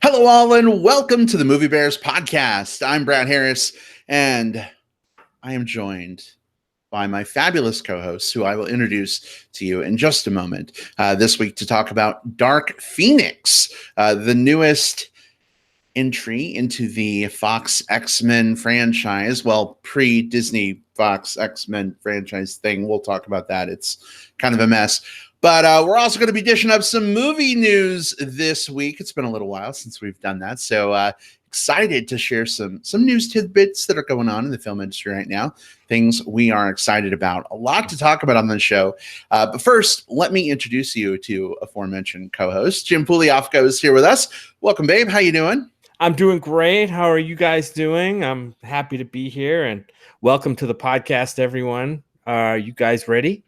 Hello, all, and welcome to the Movie Bears podcast. I'm Brad Harris, and I am joined by my fabulous co-hosts, who I will introduce to you in just a moment. This week to talk about Dark Phoenix, the newest entry into the Fox X-Men franchise. Well, pre-Disney Fox X-Men franchise thing. We'll talk about that. It's kind of a mess. But we're also going to be dishing up some movie news this week. It's been a little while since we've done that. So excited to share some news tidbits that are going on in the film industry right now. Things we are excited about. A lot to talk about on the show. But first, let me introduce you to aforementioned co-host. Jim Pugliafco is here with us. Welcome, babe. How you doing? I'm doing great. How are you guys doing? I'm happy to be here, and welcome to the podcast, everyone. Are you guys ready?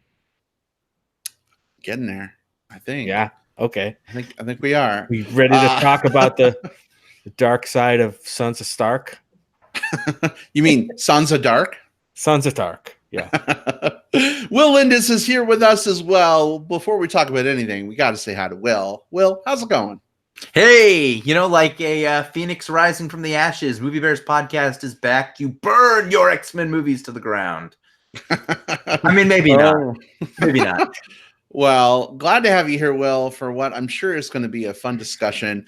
Getting there, I think. Yeah. Okay. I think we are. We ready to talk about the dark side of Sons of Stark? You mean Sansa Dark? Sons of Stark. Yeah. Will Lindis is here with us as well. Before we talk about anything, we got to say hi to Will. Will, how's it going? Hey, like a phoenix rising from the ashes, Movie Bears podcast is back. You burn your X-Men movies to the ground. I mean, maybe not. Maybe not. Well, glad to have you here, Will, for what I'm sure is going to be a fun discussion.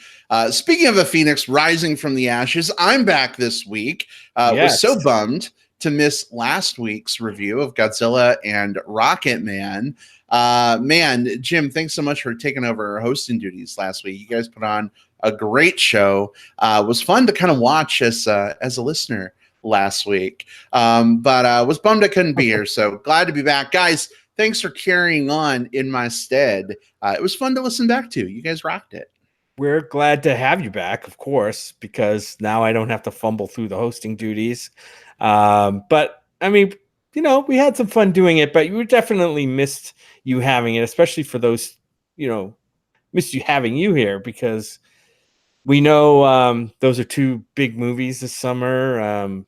Speaking of a phoenix rising from the ashes, I'm back this week. Was so bummed to miss last week's review of Godzilla and Rocket Man. Man, Jim, thanks so much for taking over hosting duties last week. You guys put on a great show. It was fun to kind of watch as a listener last week. But was bummed I couldn't be here. So glad to be back. Guys, thanks for carrying on in my stead. It was fun to listen back to. You guys rocked it. We're glad to have you back, of course, because now I don't have to fumble through the hosting duties. But I mean, we had some fun doing it, but you definitely missed you having it, especially for those, missed you having you here, because we know those are two big movies this summer.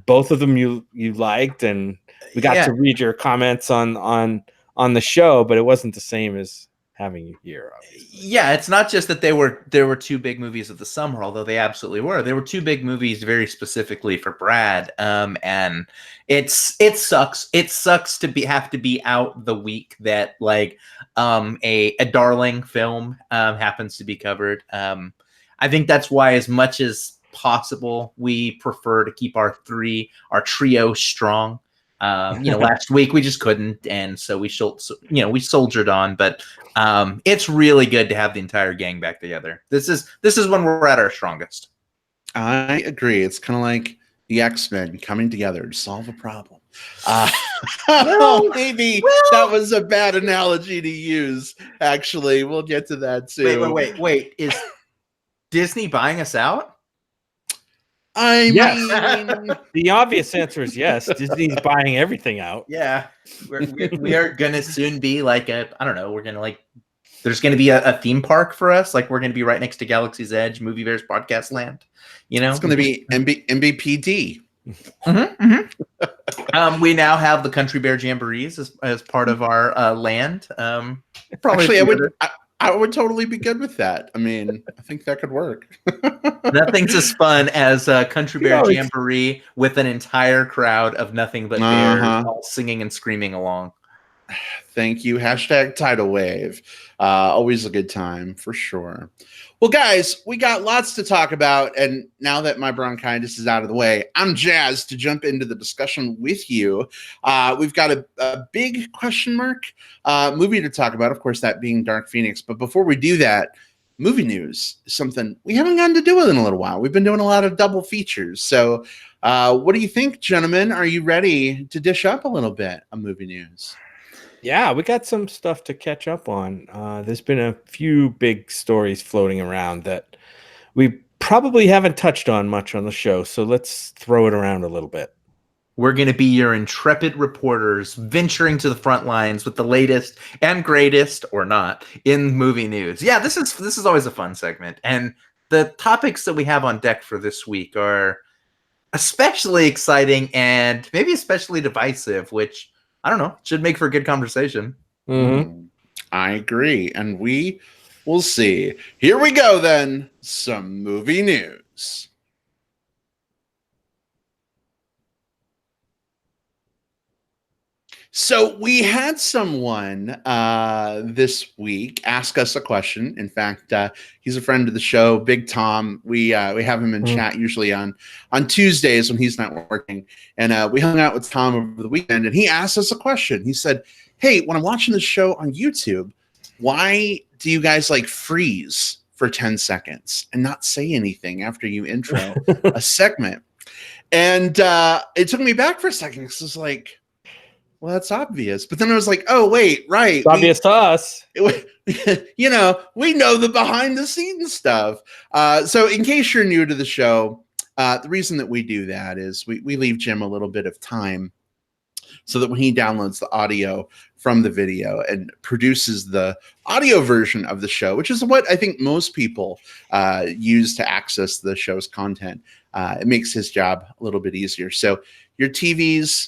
Both of them you liked, and we got to read your comments on the show, but it wasn't the same as having you here, obviously. Yeah, it's not just that there were two big movies of the summer, although they absolutely were. There were two big movies very specifically for Brad, and it sucks. It sucks to have to be out the week that a darling film happens to be covered. I think that's why, as much as possible, we prefer to keep our trio strong. Last week we just couldn't, and so we soldiered on. But it's really good to have the entire gang back together. This is when we're at our strongest. I agree. It's kind of like the X-Men coming together to solve a problem. Maybe that was a bad analogy to use. Actually, we'll get to that too. Wait. Is Disney buying us out? I mean, the obvious answer is yes. Disney's buying everything out. Yeah, we are gonna soon be like we're gonna there's gonna be a theme park for us. Like, we're gonna be right next to Galaxy's Edge, Movie Bears Podcast Land. It's gonna be MBPD. We now have the Country Bear Jamborees as part of our land. Probably, I would totally be good with that. I mean, I think that could work. Nothing's as fun as a Country Bear Jamboree with an entire crowd of nothing but bears all singing and screaming along. Thank you. Hashtag tidal wave. Always a good time for sure. Well, guys, we got lots to talk about. And now that my bronchitis is out of the way, I'm jazzed to jump into the discussion with you. We've got a big question mark movie to talk about, of course, that being Dark Phoenix. But before we do that, movie news is something we haven't gotten to do with in a little while. We've been doing a lot of double features. So what do you think, gentlemen? Are you ready to dish up a little bit of movie news? Yeah, we got some stuff to catch up on. There's been a few big stories floating around that we probably haven't touched on much on the show, so let's throw it around a little bit. We're going to be your intrepid reporters venturing to the front lines with the latest and greatest, or not, in movie news. Yeah, this is always a fun segment, and the topics that we have on deck for this week are especially exciting and maybe especially divisive, which, I don't know, should make for a good conversation. Mm-hmm. I agree. And we We'll see. Here we go then. Some movie news. So we had someone this week ask us a question. In fact, he's a friend of the show, Big Tom. We have him in chat usually on Tuesdays when he's not working, and we hung out with Tom over the weekend. And he asked us a question. He said, "Hey, when I'm watching the show on YouTube, why do you guys like freeze for 10 seconds and not say anything after you intro a segment?" And it took me back for a second because it's like, well, that's obvious. But then I was like, oh, wait, right. It's obvious to us. You know, we know the behind the scenes stuff. So in case you're new to the show, the reason that we do that is we leave Jim a little bit of time so that when he downloads the audio from the video and produces the audio version of the show, which is what I think most people use to access the show's content, it makes his job a little bit easier. So your TVs,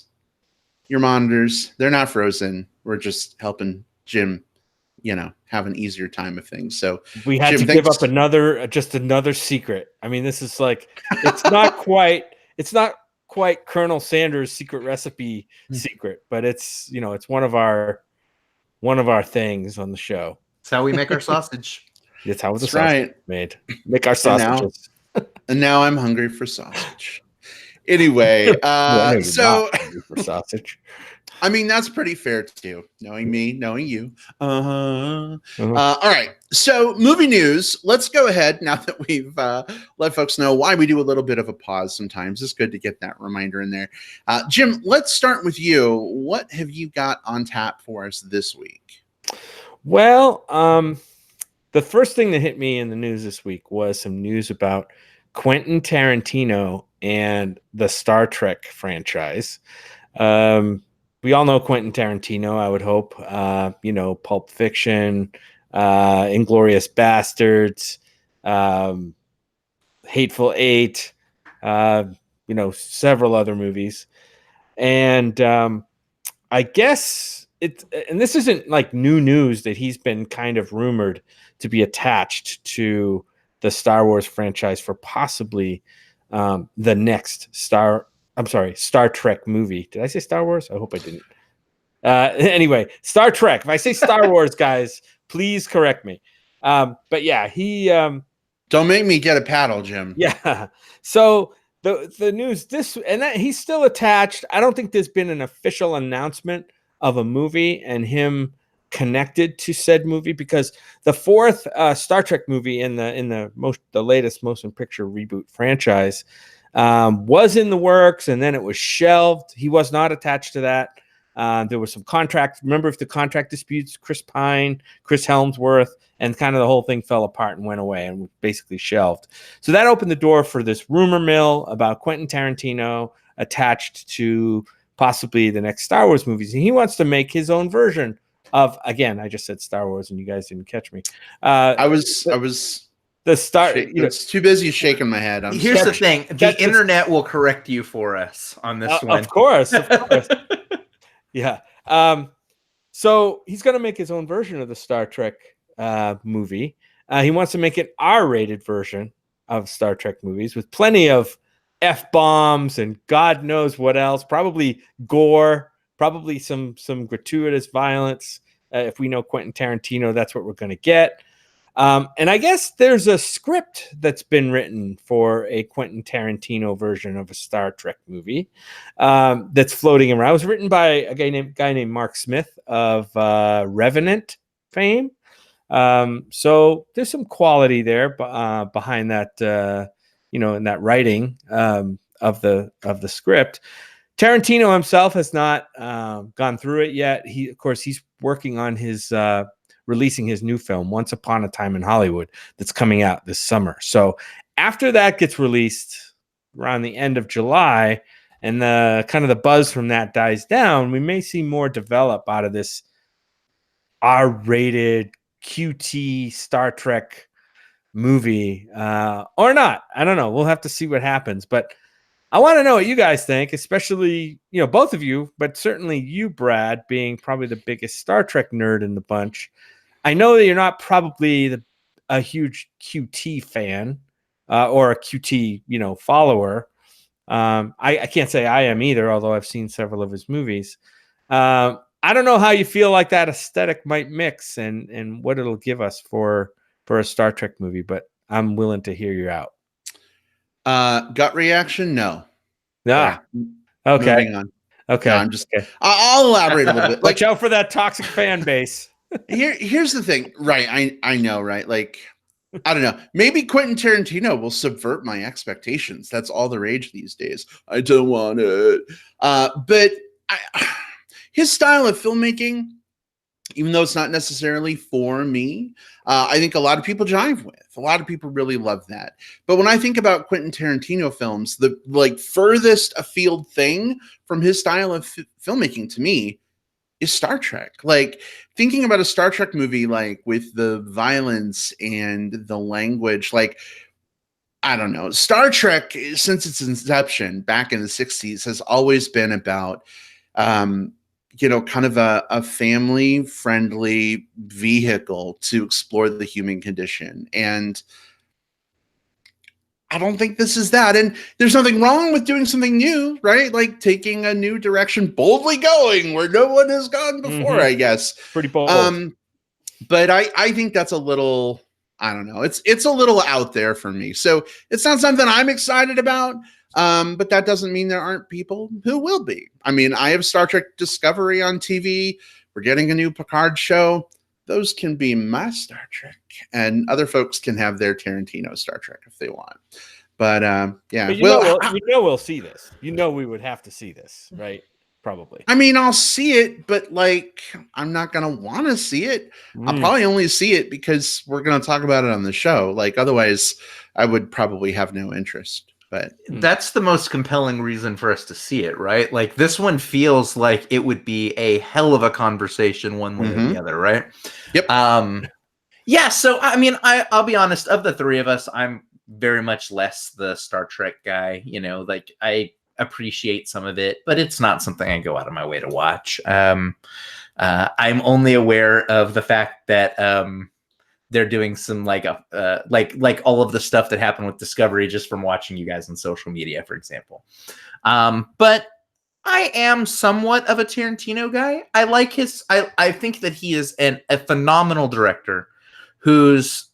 your monitors, they're not frozen. We're just helping Jim, you know, have an easier time of things. So we had Jim, to give up another secret. I mean, this is like, it's not quite Colonel Sanders' secret recipe secret, but it's, you know, it's one of our things on the show. It's how we make our sausage. It's how the sausage is made. Make our sausages. And now I'm hungry for sausage. Anyway, so for sausage. I mean, that's pretty fair too. Knowing me, knowing you. All right. So movie news. Let's go ahead now that we've let folks know why we do a little bit of a pause sometimes. It's good to get that reminder in there. Jim, let's start with you. What have you got on tap for us this week? Well, the first thing that hit me in the news this week was some news about Quentin Tarantino and the Star Trek franchise. We all know Quentin Tarantino, I would hope. You know, Pulp Fiction, Inglourious Bastards, Hateful Eight, you know, several other movies. And I guess and this isn't like new news that he's been kind of rumored to be attached to the Star Wars franchise for possibly the next Star Trek movie. Did I say Star Wars? I hope I didn't. Anyway, Star Trek. If I say Star Wars, guys, please correct me. But yeah, he don't make me get a paddle, Jim. Yeah. So the news he's still attached. I don't think there's been an official announcement of a movie and him connected to said movie, because the fourth Star Trek movie in the latest motion picture reboot franchise was in the works, and then it was shelved. He was not attached to that. There was some the contract disputes, Chris Pine, Chris Helmsworth, and kind of the whole thing fell apart and went away and was basically shelved. So that opened the door for this rumor mill about Quentin Tarantino attached to possibly the next Star Wars movies. And he wants to make his own version of, again, I just said Star Wars and you guys didn't catch me. I was the start. It's too busy shaking my head. Here's the thing: the internet will correct you for us on this one. Of course. Yeah. So he's going to make his own version of the Star Trek movie. He wants to make an R-rated version of Star Trek movies with plenty of F-bombs and God knows what else. Probably gore. Probably some gratuitous violence. If we know Quentin Tarantino, that's what we're going to get. And I guess there's a script that's been written for a Quentin Tarantino version of a Star Trek movie that's floating around. It was written by a guy named Mark Smith of Revenant fame. So there's some quality there behind that, in that writing of the script. Tarantino himself has not gone through it yet. He's working on his releasing his new film, Once Upon a Time in Hollywood, that's coming out this summer. So after that gets released around the end of July, and the kind of the buzz from that dies down, we may see more develop out of this R-rated QT Star Trek movie, or not. I don't know. We'll have to see what happens. But I want to know what you guys think, especially, both of you, but certainly you, Brad, being probably the biggest Star Trek nerd in the bunch. I know that you're not probably a huge QT fan or a QT, follower. I can't say I am either, although I've seen several of his movies. I don't know how you feel like that aesthetic might mix and what it'll give us for a Star Trek movie, but I'm willing to hear you out. Gut reaction? No. Yeah. Sorry. Okay. Moving on. Okay. No, I'm just. Okay. I'll elaborate a little bit. Watch out for that toxic fan base. Here's the thing, right? I know, right? Like, I don't know. Maybe Quentin Tarantino will subvert my expectations. That's all the rage these days. I don't want it. But his style of filmmaking, even though it's not necessarily for me, I think a lot of people jive with. A lot of people really love that. But when I think about Quentin Tarantino films, the furthest afield thing from his style of filmmaking to me is Star Trek. Like, thinking about a Star Trek movie, like with the violence and the language, like, I don't know. Star Trek, since its inception back in the 60s, has always been about, kind of a family-friendly vehicle to explore the human condition. And I don't think this is that. And there's nothing wrong with doing something new, right? Like taking a new direction, boldly going where no one has gone before, I guess. Pretty bold. But I think that's a little, I don't know. It's a little out there for me. So it's not something I'm excited about. But that doesn't mean there aren't people who will be. I mean, I have Star Trek Discovery on TV. We're getting a new Picard show. Those can be my Star Trek, and other folks can have their Tarantino Star Trek if they want. But yeah, but we'll see this. We would have to see this, right? Probably. I mean, I'll see it, but I'm not gonna want to see it. I'll probably only see it because we're gonna talk about it on the show. Otherwise, I would probably have no interest. But that's the most compelling reason for us to see it, right? Like, this one feels like it would be a hell of a conversation one way or the other, right? Yep. Yeah, so I mean, I'll be honest, of the three of us, I'm very much less the Star Trek guy. I appreciate some of it, but it's not something I go out of my way to watch. I'm only aware of the fact that they're doing some like all of the stuff that happened with Discovery just from watching you guys on social media, for example. But I am somewhat of a Tarantino guy. I like I think that he is a phenomenal director whose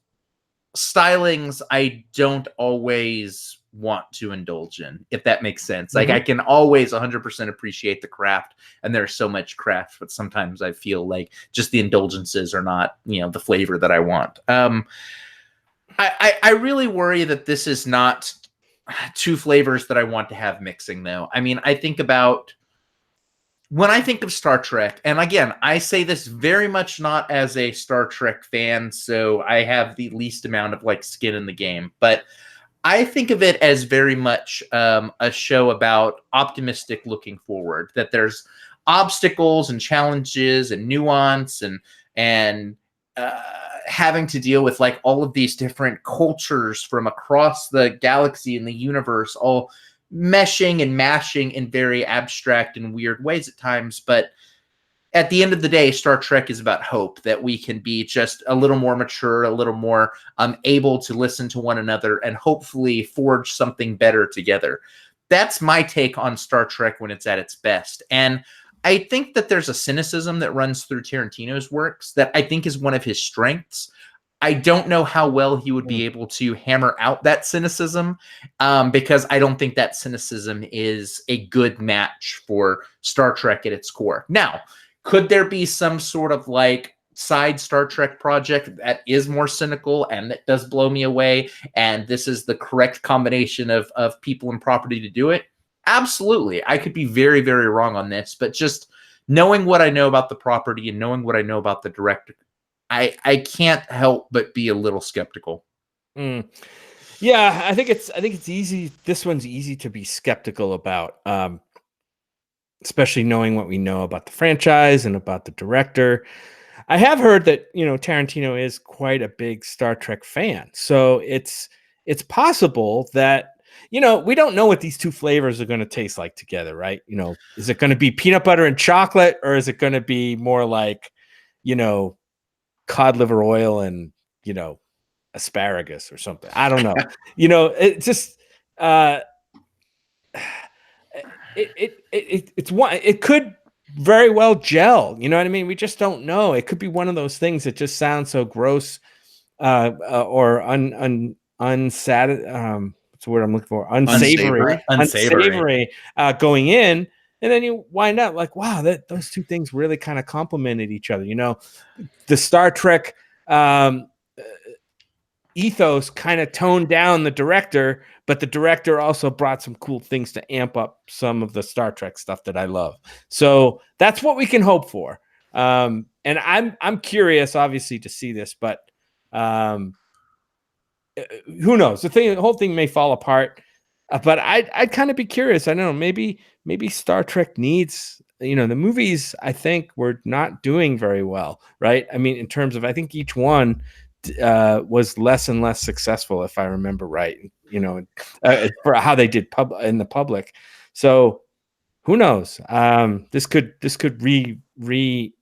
stylings I don't always want to indulge in, if that makes sense. Like, I can always 100% appreciate the craft, and there's so much craft, but sometimes I feel like just the indulgences are not, the flavor that I want. I really worry that this is not two flavors that I want to have mixing, though. I mean, when I think of Star Trek, and again, I say this very much not as a Star Trek fan, so I have the least amount of skin in the game, but I think of it as very much a show about optimistic looking forward, that there's obstacles and challenges and nuance and having to deal with all of these different cultures from across the galaxy and the universe, all meshing and mashing in very abstract and weird ways at times. But at the end of the day, Star Trek is about hope, that we can be just a little more mature, a little more able to listen to one another and hopefully forge something better together. That's my take on Star Trek when it's at its best. And I think that there's a cynicism that runs through Tarantino's works that I think is one of his strengths. I don't know how well he would be able to hammer out that cynicism, because I don't think that cynicism is a good match for Star Trek at its core. Now, could there be some sort of side Star Trek project that is more cynical and that does blow me away, and this is the correct combination of people and property to do it? Absolutely. I could be very, very wrong on this, but just knowing what I know about the property and knowing what I know about the director, I can't help but be a little skeptical. Yeah, I think it's easy. This one's easy to be skeptical about, especially knowing what we know about the franchise and about the director. I have heard that Tarantino is quite a big Star Trek fan, so it's possible that we don't know what these two flavors are going to taste like together, right? Is it going to be peanut butter and chocolate, or is it going to be more like cod liver oil and, asparagus or something. I don't know. It just it's one. It could very well gel. You know what I mean? We just don't know. It could be one of those things that just sounds so gross, or unsavory, what's the word I'm looking for? Unsavory, going in, and then you wind up like, wow, those two things really kind of complemented each other. The Star Trek ethos kind of toned down the director, but the director also brought some cool things to amp up some of the Star Trek stuff that I love. So that's what we can hope for. And I'm curious, obviously, to see this, but who knows? The whole thing may fall apart. But I'd kind of be curious. I don't know. Maybe Star Trek needs. The movies, I think, were not doing very well, right? I mean, in terms of, I think each one was less and less successful, if I remember right. For how they did in the public. So who knows? This could re-energize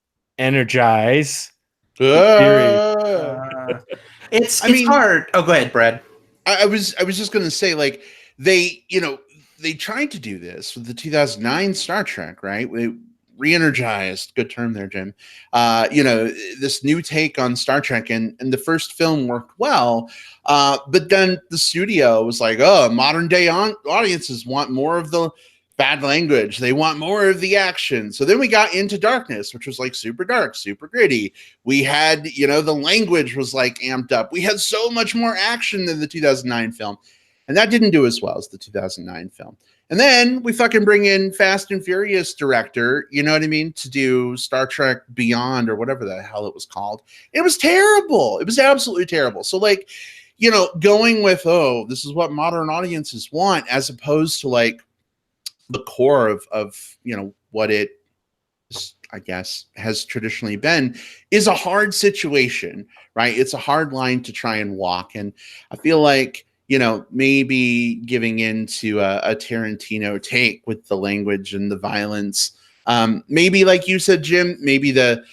the series. It's hard. Oh, go ahead, Brad. I was just going to say, like, they tried to do this with the 2009 Star Trek, right? Re-energized, good term there, Jim. This new take on Star Trek, and the first film worked well, but then the studio was like, oh, modern day audiences want more of the bad language, they want more of the action. So then we got into Darkness, which was like super dark, super gritty. We had, the language was like amped up. We had so much more action than the 2009 film, and that didn't do as well as the 2009 film. And then we fucking bring in Fast and Furious director, you know what I mean, to do Star Trek Beyond or whatever the hell it was called. It was terrible. It was absolutely terrible. So, like, going with, oh, this is what modern audiences want, as opposed to like the core of what it, I guess, has traditionally been, is a hard situation, right? It's a hard line to try and walk. And I feel like, maybe giving into a Tarantino take with the language and the violence. Maybe, like you said, Jim, maybe the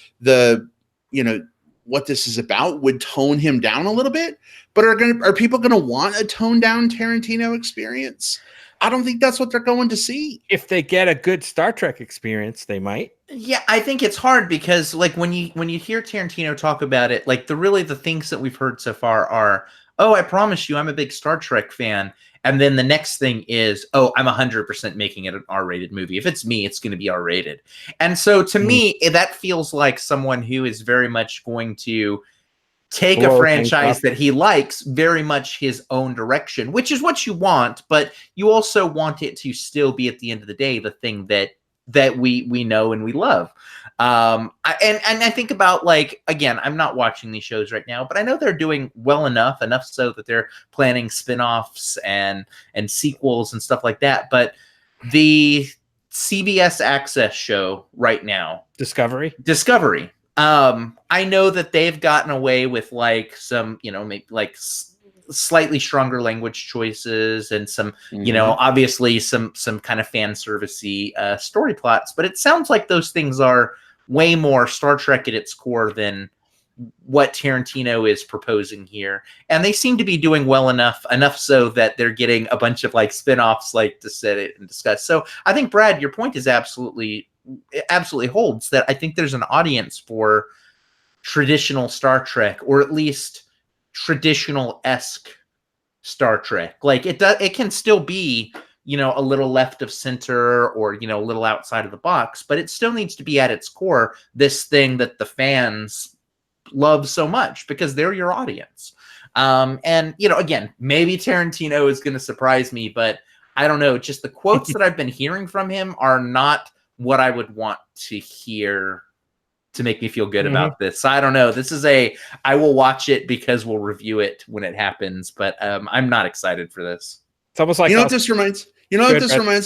what this is about would tone him down a little bit. But are people going to want a toned down Tarantino experience? I don't think that's what they're going to see. If they get a good Star Trek experience, they might. Yeah, I think it's hard because, like, when you hear Tarantino talk about it, like, the things that we've heard so far are, oh, I promise you, I'm a big Star Trek fan. And then the next thing is, oh, I'm 100% making it an R-rated movie. If it's me, it's going to be R-rated. And so to me, that feels like someone who is very much going to take a franchise that he likes very much his own direction, which is what you want, but you also want it to still be, at the end of the day, the thing that we know and we love. And I think about, like, again, I'm not watching these shows right now, but I know they're doing well enough so that they're planning spin-offs and sequels and stuff like that. But the CBS Access show right now, Discovery. I know that they've gotten away with, like, some, maybe like slightly stronger language choices and some, obviously some kind of fan servicey story plots, but it sounds like those things are way more Star Trek at its core than what Tarantino is proposing here. And they seem to be doing well enough so that they're getting a bunch of, like, spin-offs, like, to set it and discuss. So I think, Brad, your point is absolutely holds, that I think there's an audience for traditional Star Trek, or at least traditional-esque Star Trek. Like, it can still be, a little left of center, or, a little outside of the box, but it still needs to be at its core this thing that the fans love so much, because they're your audience. And, again, maybe Tarantino is going to surprise me, but I don't know. Just the quotes that I've been hearing from him are not what I would want to hear to make me feel good about this. So I don't know. This is I will watch it because we'll review it when it happens, but I'm not excited for this. It's almost like, what this reminds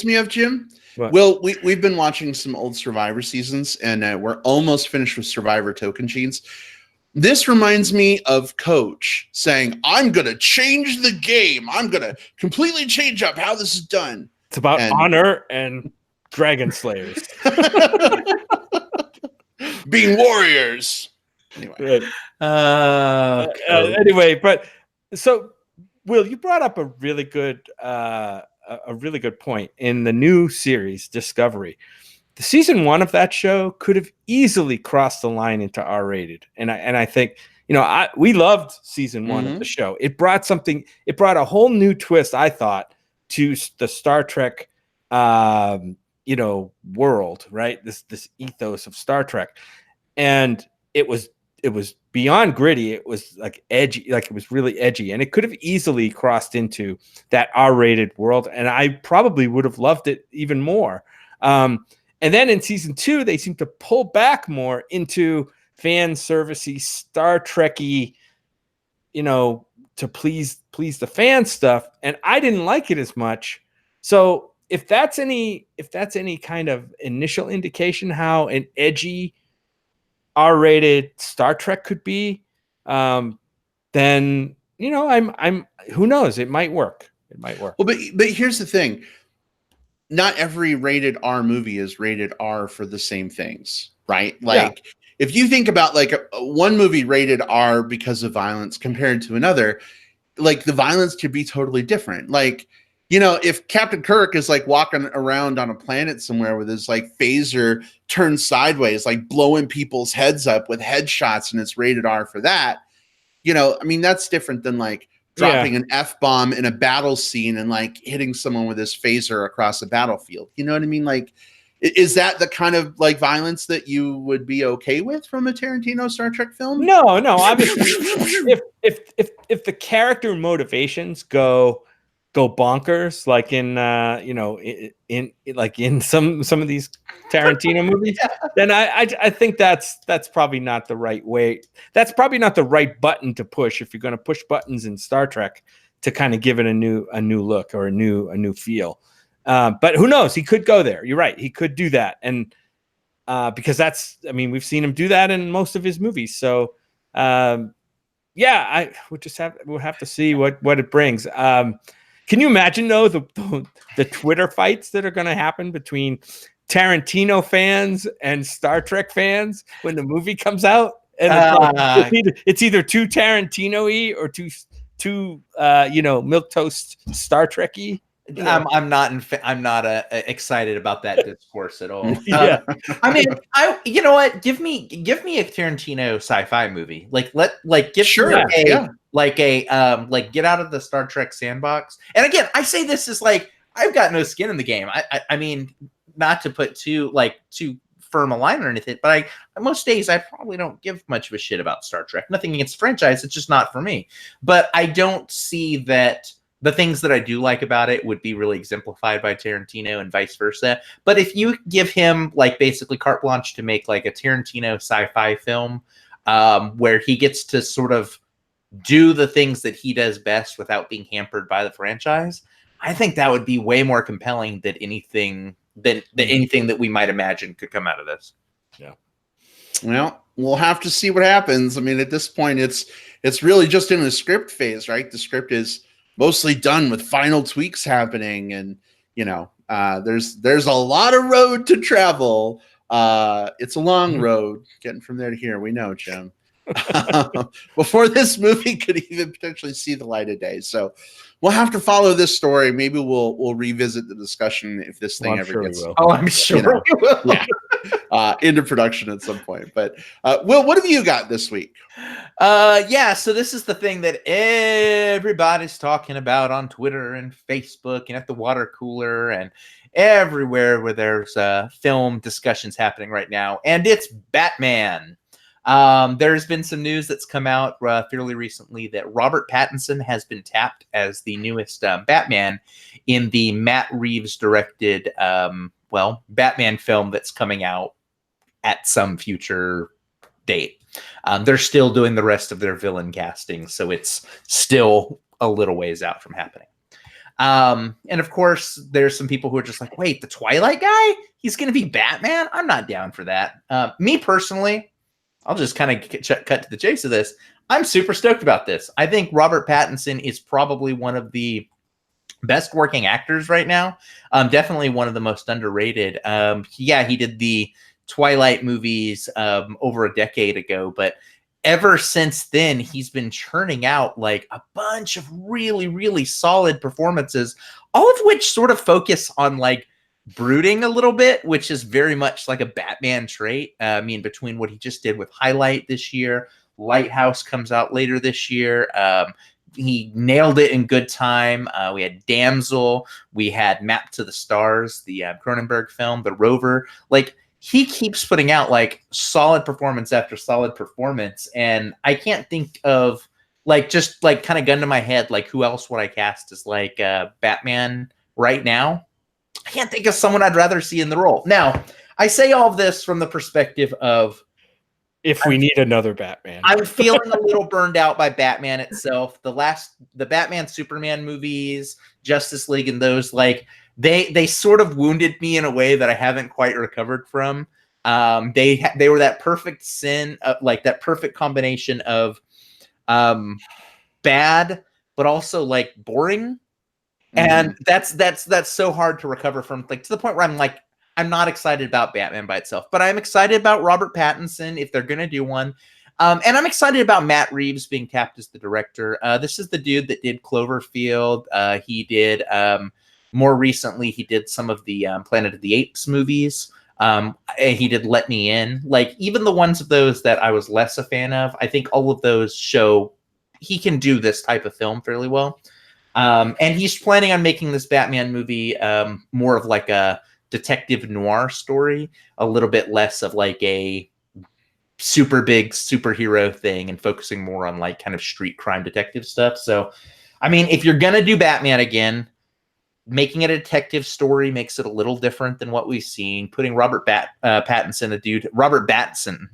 me of, Jim? What? Well, we've been watching some old Survivor seasons, and we're almost finished with Survivor Tocantins. This reminds me of Coach saying, I'm going to change the game. I'm going to completely change up how this is done. It's about honor and dragon slayers. Being warriors. Anyway. Right. Anyway, but so Will, you brought up a really good point in the new series Discovery. The season 1 of that show could have easily crossed the line into R-rated, and I think we loved season 1 of the show. It brought a whole new twist, I thought, to the Star Trek world, right? This ethos of Star Trek, and it was beyond gritty. It was like edgy, like it was really edgy, and it could have easily crossed into that R-rated world, and I probably would have loved it even more. And then in season 2, they seem to pull back more into fan servicey, Star Trek-y, to please the fan stuff, and I didn't like it as much. So if that's any kind of initial indication how an edgy R-rated Star Trek could be, then I'm who knows? It might work. Well, but here's the thing. Not every rated R movie is rated R for the same things, right? Like if you think about like one movie rated R because of violence compared to another, like the violence could be totally different. Like, if Captain Kirk is like walking around on a planet somewhere with his like phaser turned sideways, like blowing people's heads up with headshots, and it's rated R for that, that's different than like dropping an F-bomb in a battle scene and like hitting someone with his phaser across a battlefield. You know what I mean? Like, is that the kind of like violence that you would be okay with from a Tarantino Star Trek film? No. Obviously, if the character motivations go bonkers, like in some of these Tarantino movies, then I think that's probably not the right way. That's probably not the right button to push if you're going to push buttons in Star Trek to kind of give it a new look or a new feel. But who knows? He could go there. You're right. He could do that, and because we've seen him do that in most of his movies. So we'll have to see what it brings. Can you imagine though the Twitter fights that are going to happen between Tarantino fans and Star Trek fans when the movie comes out? And it's either too Tarantino-y or too milquetoast Star Trek-y. I'm not excited about that discourse at all. Yeah. You know what? Give me a Tarantino sci-fi movie. Like get out of the Star Trek sandbox. And again, I say this is like I've got no skin in the game. I mean, not to put too firm a line or anything, but most days I probably don't give much of a shit about Star Trek. Nothing against the franchise, it's just not for me. But I don't see that the things that I do like about it would be really exemplified by Tarantino and vice versa. But if you give him like basically carte blanche to make like a Tarantino sci-fi film where he gets to sort of do the things that he does best without being hampered by the franchise, I think that would be way more compelling than anything that we might imagine could come out of this. Yeah. Well, we'll have to see what happens. I mean, at this point, it's really just in the script phase, right? The script is mostly done with final tweaks happening, and there's a lot of road to travel. It's a long road getting from there to here. We know, Jim. Before this movie could even potentially see the light of day. So we'll have to follow this story. Maybe we'll revisit the discussion if this thing ever gets. I'm sure we will. Into production at some point. But Will, what have you got this week? So this is the thing that everybody's talking about on Twitter and Facebook and at the water cooler and everywhere where there's film discussions happening right now, and it's Batman. There's been some news that's come out fairly recently that Robert Pattinson has been tapped as the newest Batman in the Matt Reeves directed Batman film that's coming out at some future date. They're still doing the rest of their villain casting, so it's still a little ways out from happening. And of course, there's some people who are just like, wait, the Twilight guy? He's going to be Batman? I'm not down for that. Me personally, I'll just kind of cut to the chase of this. I'm super stoked about this. I think Robert Pattinson is probably one of the best working actors right now. Definitely one of the most underrated. He did the Twilight movies over a decade ago, but ever since then, he's been churning out like a bunch of really, really solid performances, all of which sort of focus on like brooding a little bit, which is very much like a Batman trait. I mean, between what he just did with Highlight this year, Lighthouse comes out later this year. He nailed it in Good Time. We had Damsel. We had Map to the Stars, the Cronenberg film, The Rover. Like, he keeps putting out like solid performance after solid performance. And I can't think of like, just like kind of gun to my head, like who else would I cast as like Batman right now? I can't think of someone I'd rather see in the role. Now, I say all of this from the perspective of, if we need another Batman. I'm feeling a little burned out by Batman itself. The Batman Superman movies, Justice League, and those, like, they sort of wounded me in a way that I haven't quite recovered from. They were that perfect like that perfect combination of bad but also like boring. And that's so hard to recover from, like, to the point where I'm like, I'm not excited about Batman by itself, but I'm excited about Robert Pattinson if they're going to do one. And I'm excited about Matt Reeves being tapped as the director. This is the dude that did Cloverfield. He did, more recently, he did some of the Planet of the Apes movies. And he did Let Me In. Like, even the ones of those that I was less a fan of, I think all of those show he can do this type of film fairly well. And he's planning on making this Batman movie more of like a detective noir story, a little bit less of like a super big superhero thing and focusing more on like kind of street crime detective stuff. So, I mean, if you're going to do Batman again, making it a detective story makes it a little different than what we've seen. Putting Robert Pattinson, Robert Batmanson.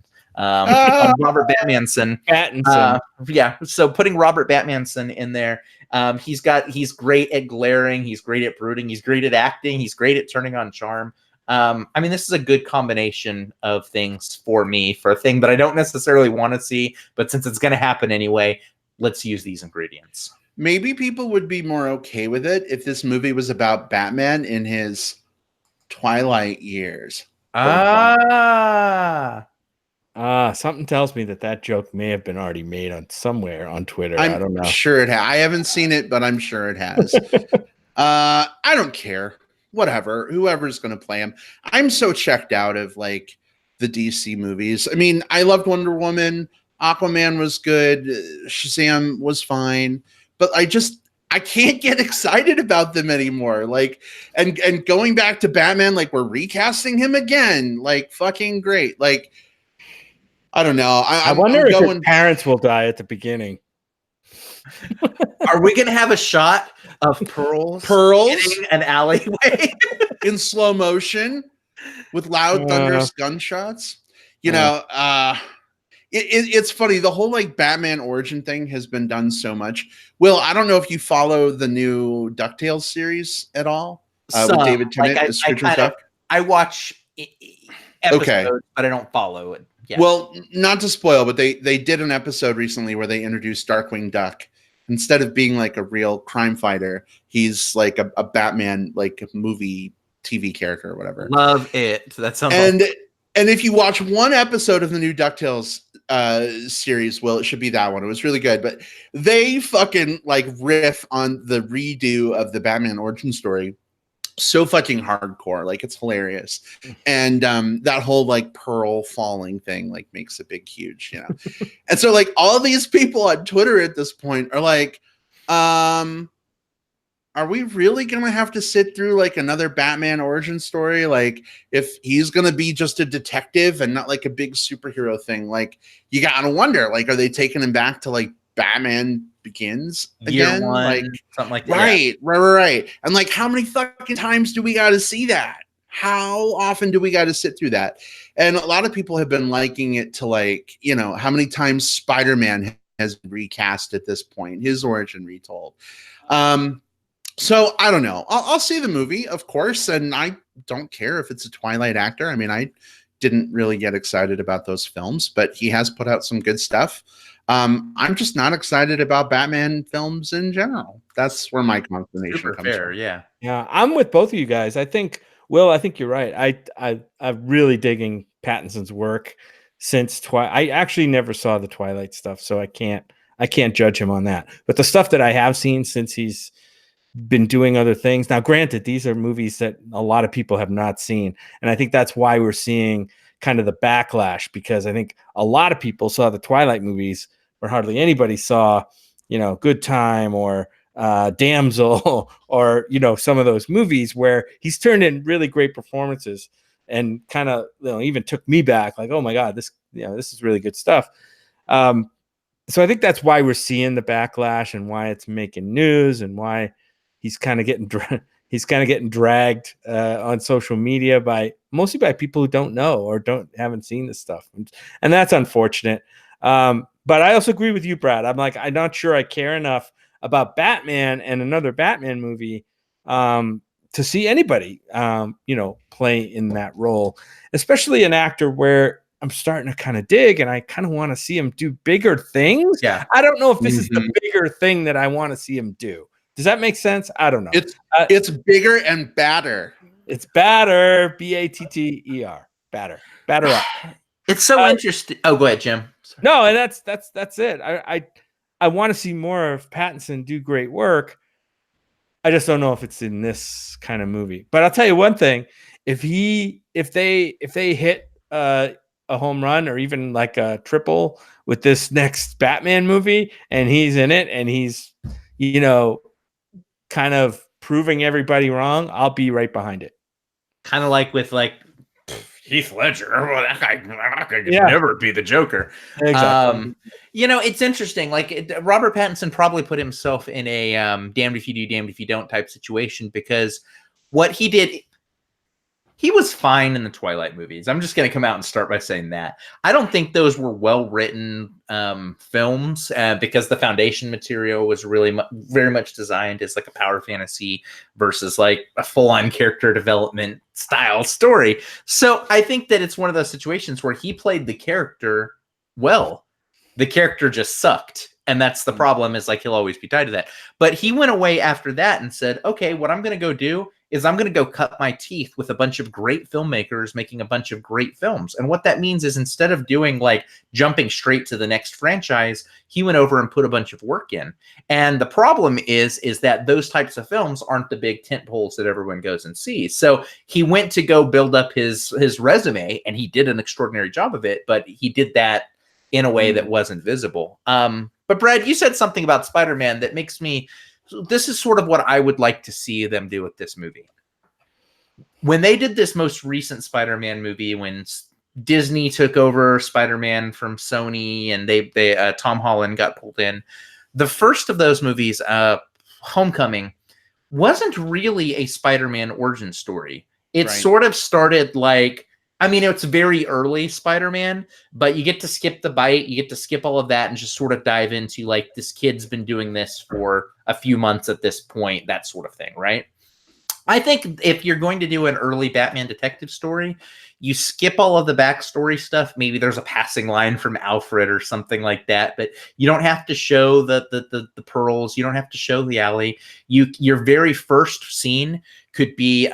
Yeah. So putting Robert Batmanson in there, he's great at glaring. He's great at brooding. He's great at acting. He's great at turning on charm. I mean, this is a good combination of things for me, for a thing that I don't necessarily want to see, but since it's going to happen anyway, let's use these ingredients. Maybe people would be more okay with it if this movie was about Batman in his twilight years. Something tells me that joke may have been already made on somewhere on Twitter. I don't know. Sure it has. I haven't seen it, but I'm sure it has. I don't care. Whatever. Whoever's going to play him. I'm so checked out of like the DC movies. I mean, I loved Wonder Woman. Aquaman was good. Shazam was fine. But I can't get excited about them anymore. Like, and going back to Batman, like, we're recasting him again. Like, fucking great. Like, I don't know. I wonder if his parents will die at the beginning. Are we going to have a shot of pearls in an alleyway in slow motion with loud, thunderous gunshots? You know, it's funny. The whole like Batman origin thing has been done so much. Will, I don't know if you follow the new DuckTales series at all with David Tennant as Scrooge Duck. I watch episodes, but I don't follow it. Yeah. Well, not to spoil, but they did an episode recently where they introduced Darkwing Duck. Instead of being like a real crime fighter, he's like a Batman, like a movie TV character or whatever. Love it. That sounds and if you watch one episode of the new DuckTales series, well, it should be that one. It was really good, but they fucking like riff on the redo of the Batman origin story so fucking hardcore. Like, it's hilarious. And that whole like pearl falling thing like makes it big, huge, you know. And so like all these people on Twitter at this point are like, are we really gonna have to sit through like another Batman origin story? Like, if he's gonna be just a detective and not like a big superhero thing, like, you gotta wonder, like, are they taking him back to like Batman Begins again? Year one, like something like that. Right. And like, how many fucking times do we gotta see that? How often do we gotta sit through that? And a lot of people have been liking it to like, you know, how many times Spider-Man has been recast at this point, his origin retold. So I don't know. I'll see the movie, of course, and I don't care if it's a Twilight actor. I mean, I didn't really get excited about those films, but he has put out some good stuff. I'm just not excited about Batman films in general. That's where my consternation comes from. Yeah. Yeah, I'm with both of you guys. I think, Will, I think you're right. I'm really digging Pattinson's work. since Twilight. I actually never saw the Twilight stuff, so I can't judge him on that. But the stuff that I have seen since he's been doing other things. Now, granted, these are movies that a lot of people have not seen. And I think that's why we're seeing kind of the backlash, because I think a lot of people saw the Twilight movies, but hardly anybody saw, Good Time or Damsel or, some of those movies where he's turned in really great performances and kind of, even took me back like, oh my God, this is really good stuff. So I think that's why we're seeing the backlash and why it's making news and why he's kind of getting dragged on social media mostly by people who don't know or haven't seen this stuff, and that's unfortunate. But I also agree with you, Brad. I'm not sure I care enough about Batman and another Batman movie to see anybody play in that role, especially an actor where I'm starting to kind of dig and I kind of want to see him do bigger things. Yeah, I don't know if this is the bigger thing that I want to see him do. Does that make sense? I don't know. It's bigger and badder. It's batter, Batter, batter up. It's so interesting. Oh, go ahead, Jim. Sorry. No, and that's it. I want to see more of Pattinson do great work. I just don't know if it's in this kind of movie. But I'll tell you one thing: if they hit a home run or even like a triple with this next Batman movie, and he's in it, and he's kind of proving everybody wrong, I'll be right behind it. Kind of like with Heath Ledger. Well, that guy could never be the Joker. Exactly. It's interesting. Robert Pattinson probably put himself in a damned if you do, damned if you don't type situation, because what he did, he was fine in the Twilight movies. I'm just going to come out and start by saying that. I don't think those were well-written films because the foundation material was really very much designed as like a power fantasy versus like a full-on character development style story. So I think that it's one of those situations where he played the character well. The character just sucked. And that's the problem, is like he'll always be tied to that. But he went away after that and said, okay, what I'm going to go do is I'm going to go cut my teeth with a bunch of great filmmakers making a bunch of great films. And what that means is instead of doing like jumping straight to the next franchise, he went over and put a bunch of work in. And the problem is that those types of films aren't the big tent poles that everyone goes and sees. So he went to go build up his resume, and he did an extraordinary job of it, but he did that in a way that wasn't visible. But Brad, you said something about Spider-Man that makes me, this is sort of what I would like to see them do with this movie. When they did this most recent Spider-Man movie, when Disney took over Spider-Man from Sony and they Tom Holland got pulled in, the first of those movies, Homecoming, wasn't really a Spider-Man origin story. It sort of started like, it's very early Spider-Man, but you get to skip the bite. You get to skip all of that and just sort of dive into like, this kid's been doing this for a few months at this point, that sort of thing, right? I think if you're going to do an early Batman detective story, you skip all of the backstory stuff. Maybe there's a passing line from Alfred or something like that, but you don't have to show the pearls. You don't have to show the alley. Your very first scene could be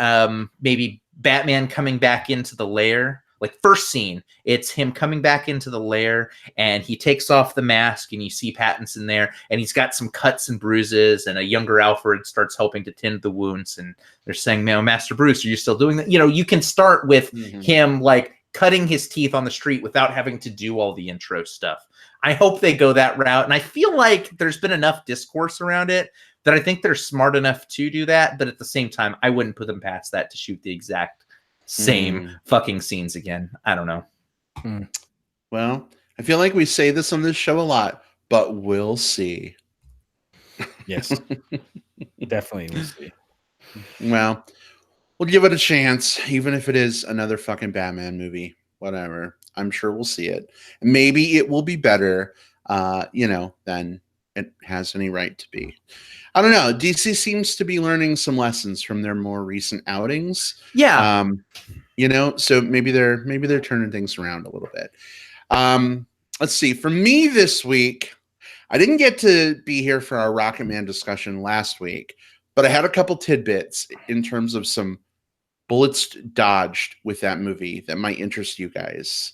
maybe Batman coming back into the lair. Like, first scene, it's him coming back into the lair, and he takes off the mask, and you see Pattinson there, and he's got some cuts and bruises, and a younger Alfred starts helping to tend the wounds, and they're saying, Master Bruce, are you still doing that? You can start with him like cutting his teeth on the street without having to do all the intro stuff. I hope they go that route, and I feel like there's been enough discourse around it that I think they're smart enough to do that, but at the same time, I wouldn't put them past that to shoot the exact same fucking scenes again. I don't know. Well, I feel like we say this on this show a lot, but we'll see. Yes. Definitely we'll see. Well, we'll give it a chance, even if it is another fucking Batman movie. Whatever. I'm sure we'll see it. Maybe it will be better, than it has any right to be. I don't know. DC seems to be learning some lessons from their more recent outings. Yeah. So maybe they're turning things around a little bit. Let's see. For me this week, I didn't get to be here for our Rocket Man discussion last week, but I had a couple tidbits in terms of some bullets dodged with that movie that might interest you guys.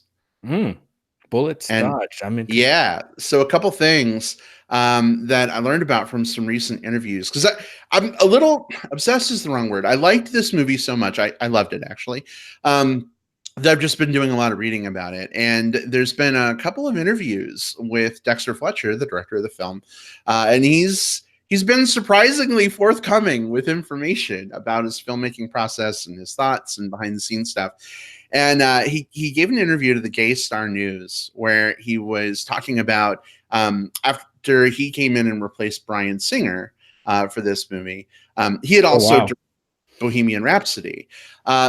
Bullets And dodged. I'm interested. yeah, so a couple things that I learned about from some recent interviews, because I'm a little obsessed is the wrong word. I liked this movie so much. I loved it actually. That I've just been doing a lot of reading about it. And there's been a couple of interviews with Dexter Fletcher, the director of the film. And he's been surprisingly forthcoming with information about his filmmaking process and his thoughts and behind the scenes stuff. And he gave an interview to the Gay Star News where he was talking about after he came in and replaced Bryan Singer for this movie. He had also directed Bohemian Rhapsody.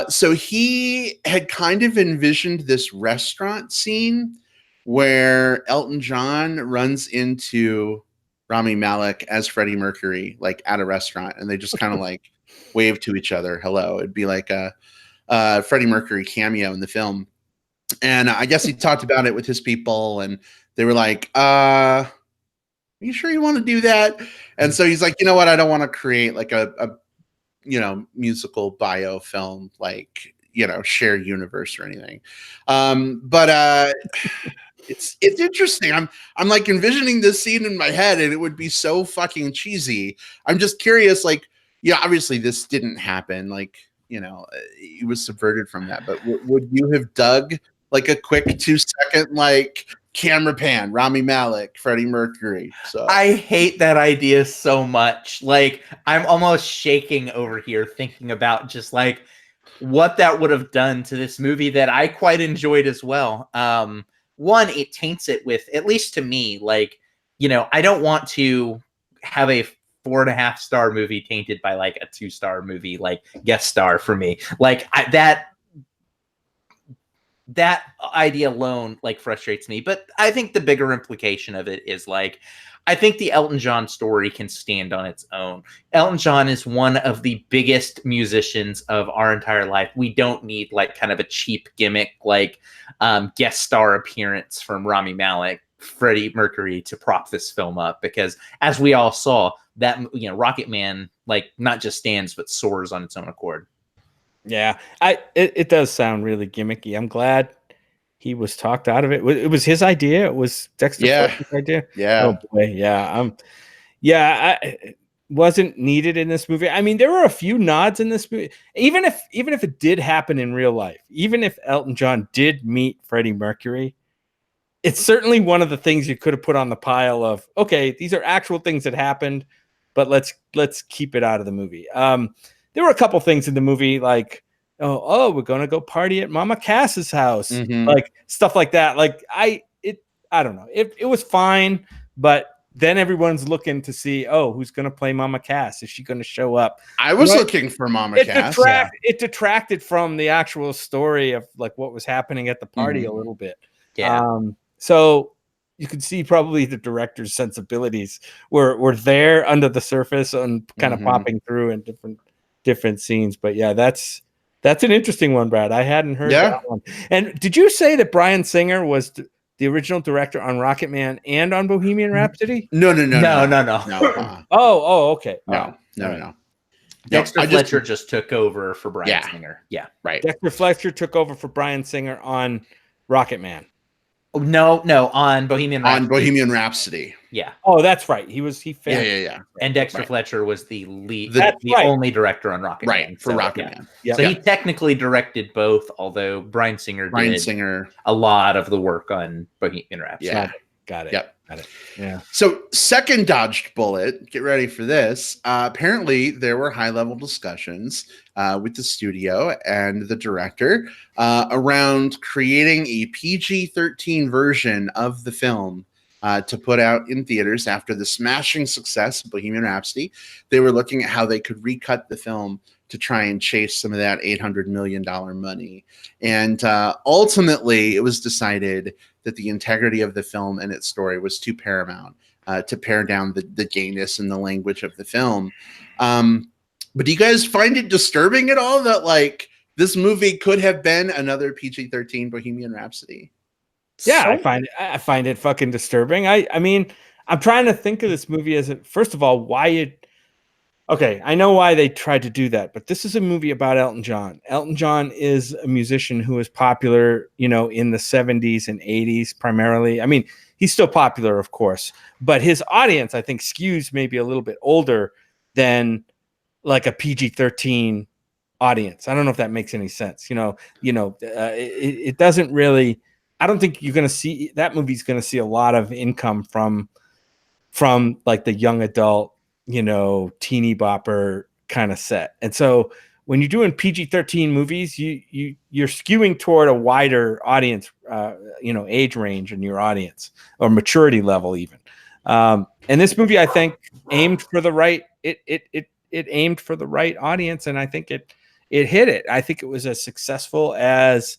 So he had kind of envisioned this restaurant scene where Elton John runs into Rami Malek as Freddie Mercury, like at a restaurant, and they just kind of like wave to each other. Hello. It'd be like a Freddie Mercury cameo in the film. And I guess he talked about it with his people, and they were like, are you sure you want to do that? And so he's like, you know what? I don't want to create like a musical bio film, like, share universe or anything. But it's interesting. I'm like envisioning this scene in my head, and it would be so fucking cheesy. I'm just curious, like, obviously this didn't happen. Like, it was subverted from that. But would you have dug like a quick 2-second like camera pan, Rami Malek, Freddie Mercury? So I hate that idea so much. Like, I'm almost shaking over here thinking about just like what that would have done to this movie that I quite enjoyed as well. One, it taints it with, at least to me, like, I don't want to have a 4.5-star movie tainted by like a 2-star movie, like guest star for me. Like that idea alone like frustrates me. But I think the bigger implication of it is like, I think the Elton John story can stand on its own. Elton John is one of the biggest musicians of our entire life. We don't need like kind of a cheap gimmick, like guest star appearance from Rami Malek, Freddie Mercury to prop this film up, because as we all saw, that Rocket Man like not just stands but soars on its own accord. Yeah, it does sound really gimmicky. I'm glad he was talked out of it. It was his idea. It was Dexter Fletcher's idea. Yeah. Oh boy. Yeah. It wasn't needed in this movie. I mean, there were a few nods in this movie. Even if it did happen in real life, even if Elton John did meet Freddie Mercury, it's certainly one of the things you could have put on the pile of, okay, these are actual things that happened, but let's keep it out of the movie. There were a couple things in the movie like, oh, we're gonna go party at Mama Cass's house, like stuff like that. Like I don't know. It was fine, but then everyone's looking to see, who's gonna play Mama Cass? Is she gonna show up? I was looking for Mama Cass. It detracted from the actual story of like what was happening at the party a little bit. Yeah. So you could see probably the director's sensibilities were there under the surface and kind of popping through in different scenes. But yeah, that's an interesting one, Brad. I hadn't heard that one. And did you say that Bryan Singer was the original director on Rocket Man and on Bohemian Rhapsody? No. Oh, okay. No. Dexter Fletcher just took over for Bryan Singer. Yeah, right. Dexter Fletcher took over for Bryan Singer on Rocket Man. No, on Bohemian Rhapsody. On Bohemian Rhapsody. Yeah. Oh, that's right. He failed. Yeah. And Dexter Fletcher was the lead, the right. only director on Rocket Man. Right, for Rocket Man. Yeah. So he technically directed both, although Bryan Singer did a lot of the work on Bohemian Rhapsody. Yeah. Got it. Yep. Got it. Yeah. So second dodged bullet, get ready for this. Apparently there were high-level discussions with the studio and the director around creating a PG-13 version of the film to put out in theaters after the smashing success of Bohemian Rhapsody. They were looking at how they could recut the film to try and chase some of that $800 million money. And ultimately, it was decided that the integrity of the film and its story was too paramount to pare down the gayness and the language of the film. But do you guys find it disturbing at all that like this movie could have been another PG-13 Bohemian Rhapsody? Yeah, I find it fucking disturbing. I mean, I'm trying to think of this movie as first of all, why Okay, I know why they tried to do that, but this is a movie about Elton John. Elton John is a musician who was popular, in the 70s and 80s primarily. I mean, he's still popular, of course, but his audience, I think, skews maybe a little bit older than like a PG-13 audience. I don't know if that makes any sense. It doesn't really. I don't think you're going to see that movie's going to see a lot of income from like the young adult, teeny bopper kind of set. And so when you're doing PG-13 movies, you're skewing toward a wider audience, age range in your audience or maturity level even. And this movie, I think, aimed for the right. It aimed for the right audience, and I think it hit it. I think it was as successful as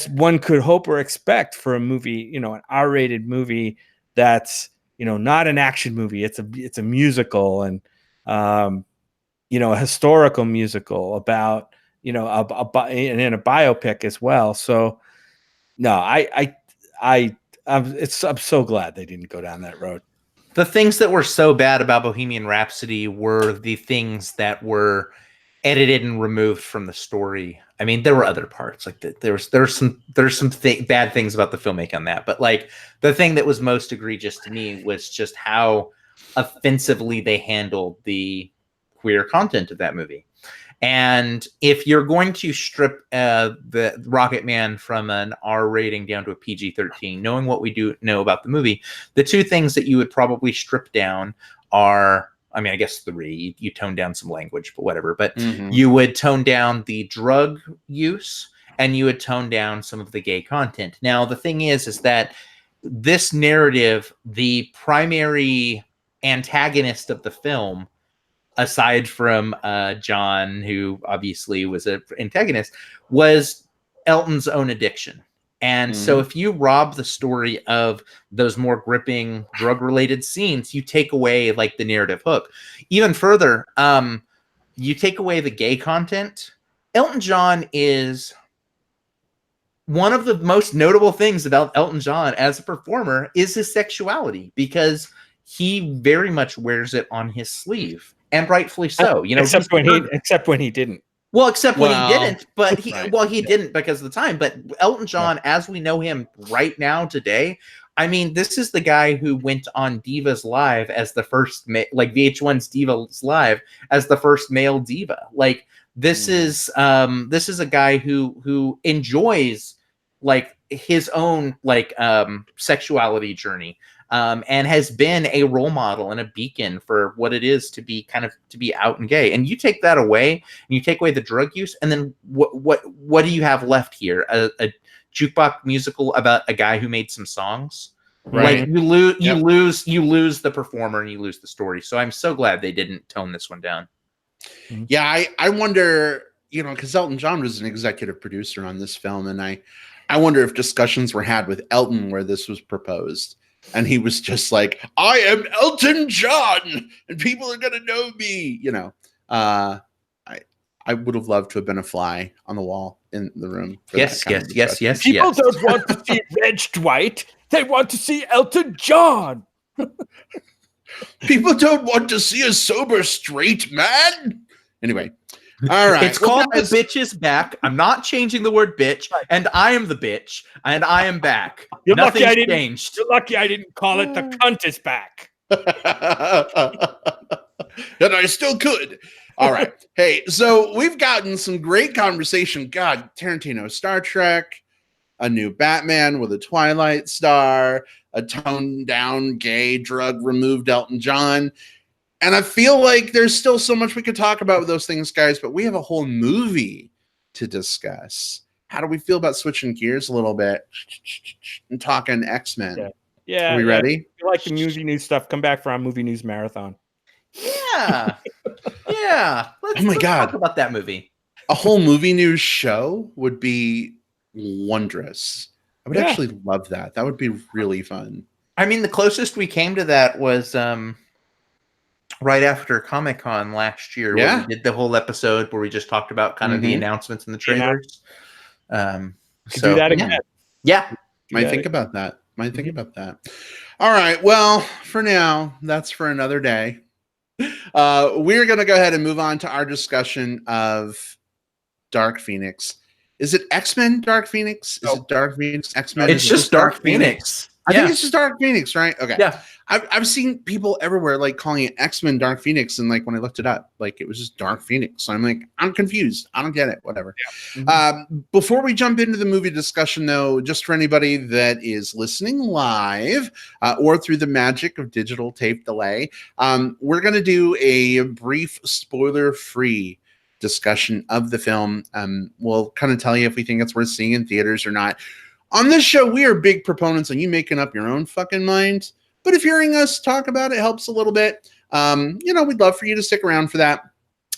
one could hope or expect for a movie, an R-rated movie that's not an action movie. It's a musical and a historical musical about and a biopic as well. So no, I'm so glad they didn't go down that road. The things that were so bad about Bohemian Rhapsody were the things that were edited and removed from the story. I mean, there were other parts like there's some bad things about the filmmaking on that, but like the thing that was most egregious to me was just how offensively they handled the queer content of that movie. And if you're going to strip the Rocket Man from an R rating down to a PG-13, knowing what we do know about the movie, the two things that you would probably strip down are, I mean, I guess three. You tone down some language, but whatever. But you would tone down the drug use, and you would tone down some of the gay content. Now, the thing is that this narrative, the primary antagonist of the film, aside from John, who obviously was an antagonist, was Elton's own addiction. And so if you rob the story of those more gripping drug-related scenes, you take away like the narrative hook. Even further, you take away the gay content. Elton John is one of the most notable things about Elton John as a performer is his sexuality, because he very much wears it on his sleeve, and rightfully so. Except when he didn't. Well, except when he didn't, but he didn't because of the time. But Elton John, as we know him right now today, I mean, this is the guy who went on Divas Live as the first, like VH1's Divas Live as the first male diva. Like this is a guy who enjoys like his own like sexuality journey. And has been a role model and a beacon for what it is to be out and gay. And you take that away, and you take away the drug use, and then what do you have left here? A jukebox musical about a guy who made some songs? Right. Like you lose the performer and you lose the story. So I'm so glad they didn't tone this one down. Yeah, I wonder, because Elton John was an executive producer on this film, and I wonder if discussions were had with Elton where this was proposed. And he was just like, I am Elton John, and people are going to know me. I would have loved to have been a fly on the wall in the room. Yes. People don't want to see Reg Dwight. They want to see Elton John. People don't want to see a sober straight man. Anyway. All right. It's called The Bitch is Back. I'm not changing the word bitch, and I am the bitch, and I am back. Nothing's changed. You're lucky I didn't call it The Cunt is Back. And I still could. All right. Hey, so we've gotten some great conversation. God, Tarantino, Star Trek, a new Batman with a Twilight star, a toned down gay drug removed Elton John. And I feel like there's still so much we could talk about with those things, guys, but we have a whole movie to discuss. How do we feel about switching gears a little bit and talking X-Men? Yeah. Are we ready? If you like the movie news stuff, come back for our movie news marathon. Yeah. Let's talk about that movie. A whole movie news show would be wondrous. I would actually love that. That would be really fun. I mean, the closest we came to that was right after Comic-Con last year, where we did the whole episode where we just talked about kind of the announcements and the trailers. Do that again. Yeah. Might think about that. All right. Well, for now, that's for another day. We're going to go ahead and move on to our discussion of Dark Phoenix. Is it X-Men Dark Phoenix? Is it Dark Phoenix X-Men? It's just Dark Phoenix. I think it's just Dark Phoenix, right? Okay. Yeah. I've seen people everywhere like calling it X-Men Dark Phoenix, and like when I looked it up, like it was just Dark Phoenix. So I'm like, I'm confused. I don't get it. Whatever. Yeah. Before we jump into the movie discussion, though, just for anybody that is listening live or through the magic of digital tape delay, we're going to do a brief spoiler-free discussion of the film. We'll kind of tell you if we think it's worth seeing in theaters or not. On this show, we are big proponents on you making up your own fucking mind. But if hearing us talk about it helps a little bit, we'd love for you to stick around for that.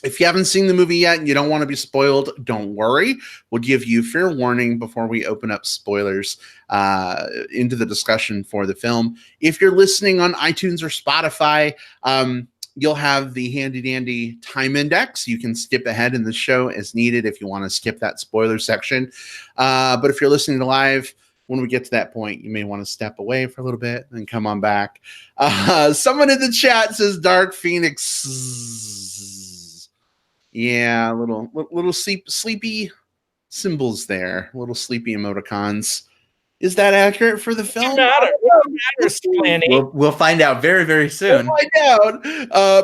If you haven't seen the movie yet and you don't want to be spoiled, don't worry. We'll give you fair warning before we open up spoilers into the discussion for the film. If you're listening on iTunes or Spotify, you'll have the handy dandy time index. You can skip ahead in the show as needed if you want to skip that spoiler section. But if you're listening to live, when we get to that point, you may want to step away for a little bit and come on back. Someone in the chat says Dark Phoenix. Yeah, little sleepy symbols there, little sleepy emoticons. Is that accurate for the film? We'll find out very, very soon. We'll find out.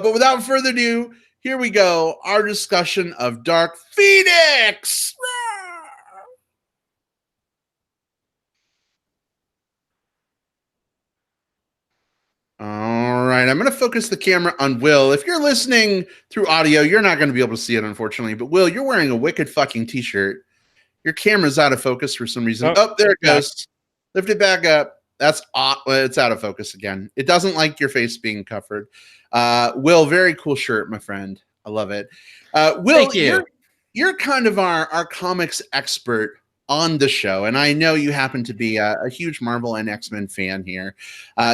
But without further ado, here we go. Our discussion of Dark Phoenix. All right, I'm going to focus the camera on Will. If you're listening through audio, you're not going to be able to see it, unfortunately. But Will, you're wearing a wicked fucking t-shirt. Your camera's out of focus for some reason. Oh, there it goes. Lift it back up. That's it's out of focus again. It doesn't like your face being covered. Will, very cool shirt, my friend. I love it. Will, thank you. You're kind of our comics expert on the show, and I know you happen to be a huge Marvel and X-Men fan here.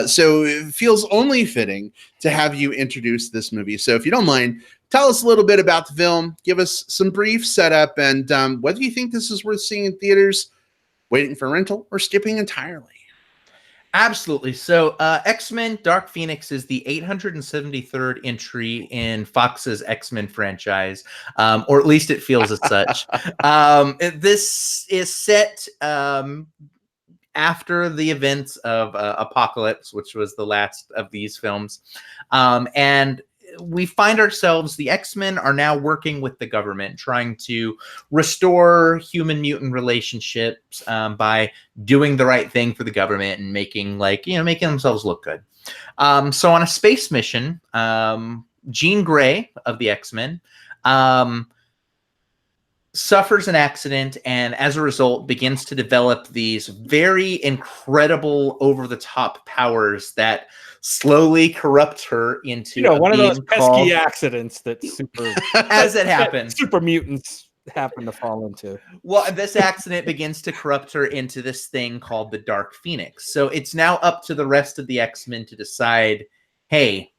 So it feels only fitting to have you introduce this movie. So if you don't mind, tell us a little bit about the film, give us some brief setup, and whether you think this is worth seeing in theaters, waiting for rental, or skipping entirely. Absolutely. So X-Men Dark Phoenix is the 873rd entry in Fox's X-Men franchise, or at least it feels as such. This is set after the events of Apocalypse, which was the last of these films. And we find ourselves, the X-Men are now working with the government, trying to restore human-mutant relationships by doing the right thing for the government and making themselves look good. So on a space mission, Jean Grey of the X-Men suffers an accident, and as a result begins to develop these very incredible over-the-top powers that slowly corrupt her into one of those pesky accidents that as it happens, super mutants happen to fall into. Well, this accident begins to corrupt her into this thing called the Dark Phoenix. So it's now up to the rest of the X-Men to decide, hey,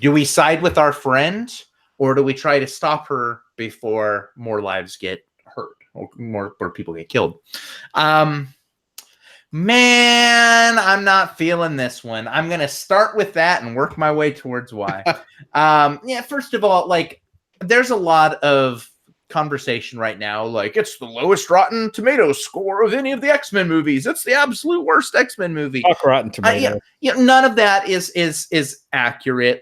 do we side with our friend, or do we try to stop her before more lives get hurt or more people get killed? Man, I'm not feeling this one. I'm going to start with that and work my way towards why. First of all, there's a lot of conversation right now. It's the lowest Rotten Tomatoes score of any of the X-Men movies. It's the absolute worst X-Men movie. Fuck Rotten Tomatoes. None of that is accurate.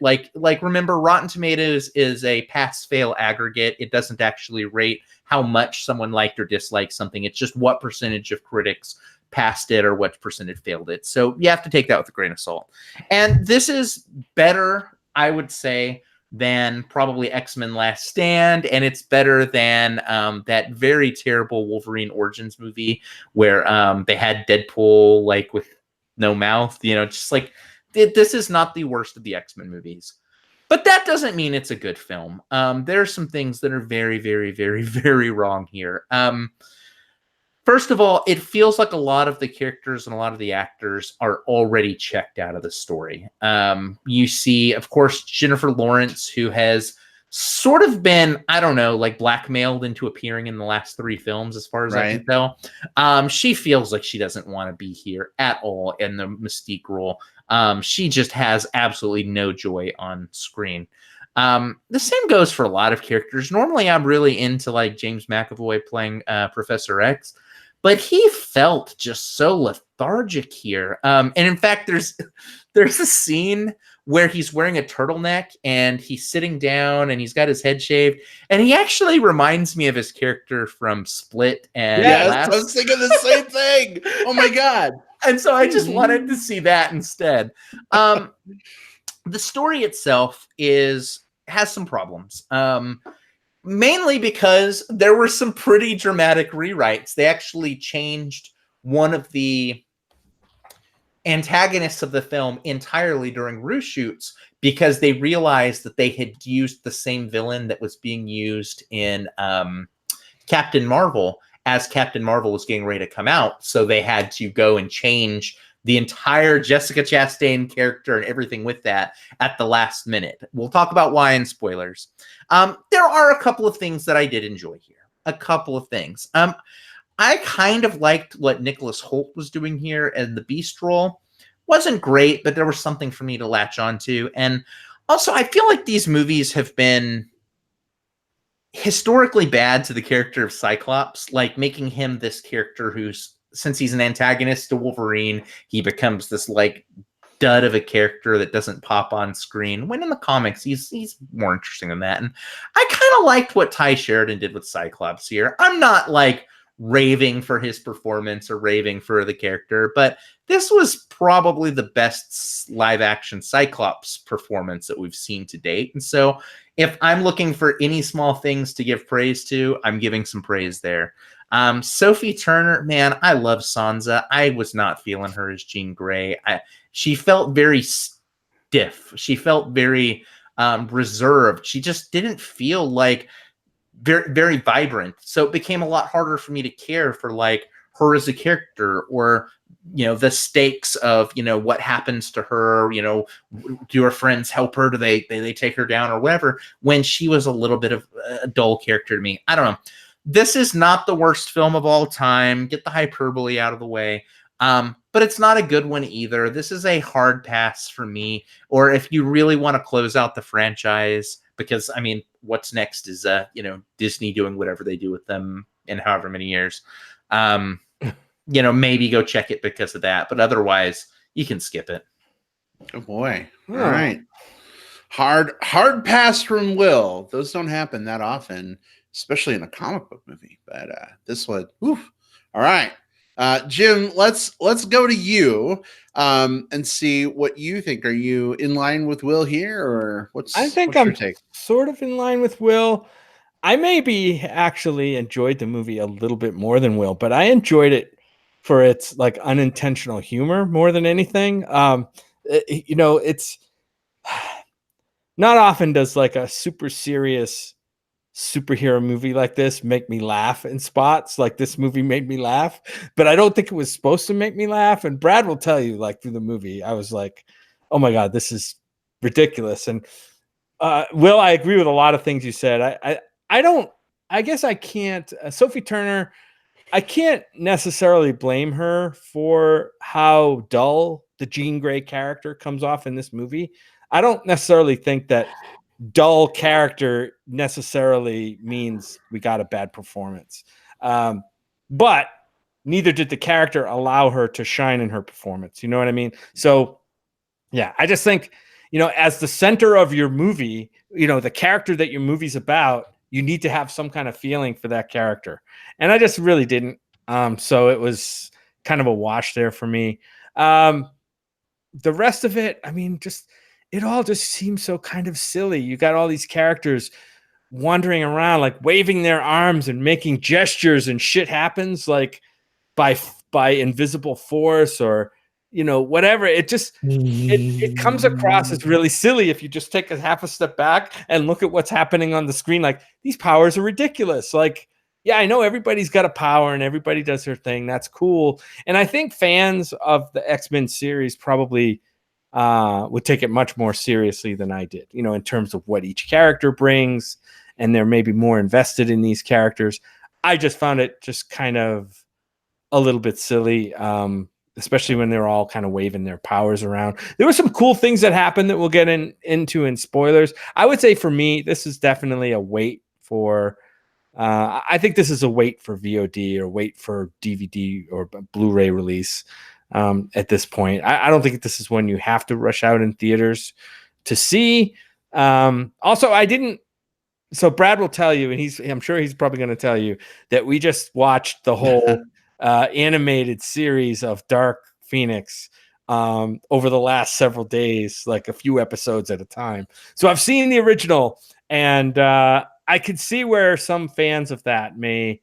Remember, Rotten Tomatoes is a pass-fail aggregate. It doesn't actually rate how much someone liked or disliked something. It's just what percentage of critics passed it or what percentage failed it. So you have to take that with a grain of salt. And this is better, I would say, than probably X-Men Last Stand, and it's better than that very terrible Wolverine Origins movie where they had Deadpool with no mouth. This is not the worst of the X-Men movies. But that doesn't mean it's a good film. There are some things that are very, very, very, very wrong here. First of all, it feels like a lot of the characters and a lot of the actors are already checked out of the story. You see, of course, Jennifer Lawrence, who has sort of been, blackmailed into appearing in the last 3 films, as far as I can tell. She feels like she doesn't want to be here at all in the Mystique role. She just has absolutely no joy on screen. The same goes for a lot of characters. Normally, I'm really into like James McAvoy playing Professor X, but he felt just so lethargic here. And in fact, there's a scene where he's wearing a turtleneck and he's sitting down and he's got his head shaved, and he actually reminds me of his character from Split and Yes, I was thinking the same thing. Oh my god. And so I just wanted to see that instead. The story itself has some problems. Mainly because there were some pretty dramatic rewrites. They actually changed one of the antagonists of the film entirely during reshoots because they realized that they had used the same villain that was being used in Captain Marvel as Captain Marvel was getting ready to come out. So they had to go and change the entire Jessica Chastain character and everything with that at the last minute. We'll talk about why in spoilers. There are a couple of things that I did enjoy here. A couple of things. I kind of liked what Nicholas Hoult was doing here, and the Beast role wasn't great, but there was something for me to latch onto. And also, I feel like these movies have been historically bad to the character of Cyclops, like making him this character who's, since he's an antagonist to Wolverine, he becomes this like dud of a character that doesn't pop on screen. When in the comics, he's more interesting than that. And I kind of liked what Ty Sheridan did with Cyclops here. I'm not like raving for his performance or raving for the character, but this was probably the best live action Cyclops performance that we've seen to date. And so if I'm looking for any small things to give praise to, I'm giving some praise there. Sophie Turner, man, I love Sansa. I was not feeling her as Jean Grey. She felt very stiff. She felt very reserved. She just didn't feel like very, very vibrant. So it became a lot harder for me to care for like her as a character, or, you know, the stakes of, you know, what happens to her, you know, do her friends help her? Do they take her down or whatever, when she was a little bit of a dull character to me. I don't know. This is not the worst film of all time. Get the hyperbole out of the way. But it's not a good one either. This is a hard pass for me. Or if you really want to close out the franchise, because I mean, what's next is you know, Disney doing whatever they do with them in however many years. You know, maybe go check it because of that. But otherwise, you can skip it. Oh boy. All right. Hard pass from Will. Those don't happen that often, especially in a comic book movie. But this one, oof. All right. Jim, let's go to you and see what you think. Are you in line with Will here, or what's your take? Sort of in line with Will. I maybe actually enjoyed the movie a little bit more than Will, but I enjoyed it for its like unintentional humor more than anything. You know, it's not often does like a super serious superhero movie like this make me laugh in spots. Like this movie made me laugh, but I don't think it was supposed to make me laugh. And Brad will tell you, like through the movie, I was like, oh my God, this is ridiculous. And Will, I agree with a lot of things you said. I guess I can't, Sophie Turner, I can't necessarily blame her for how dull the Jean Grey character comes off in this movie. I don't necessarily think that dull character necessarily means we got a bad performance. But neither did the character allow her to shine in her performance. You know what I mean? So yeah, I just think, you know, as the center of your movie, you know, the character that your movie's about, you need to have some kind of feeling for that character. And I just really didn't. So it was kind of a wash there for me. The rest of it, I mean, it all just seems so kind of silly. You got all these characters wandering around, like waving their arms and making gestures, and shit happens like by invisible force, or, you know, whatever. It just, it comes across as really silly if you just take a half a step back and look at what's happening on the screen. Like, these powers are ridiculous. Like, yeah, I know everybody's got a power and everybody does their thing. That's cool. And I think fans of the X-Men series probably would take it much more seriously than I did, you know, in terms of what each character brings, and they're maybe more invested in these characters. I just found it just kind of a little bit silly. especially when they're all kind of waving their powers around. There were some cool things that happened that we'll get into in spoilers. I would say for me, this is definitely a wait for. I think this is a wait for VOD or wait for DVD or Blu-ray release at this point. I don't think this is one you have to rush out in theaters to see. Also, I didn't. So Brad will tell you, and I'm sure he's probably going to tell you that we just watched the whole animated series of Dark Phoenix over the last several days, like a few episodes at a time. So I've seen the original, and I could see where some fans of that may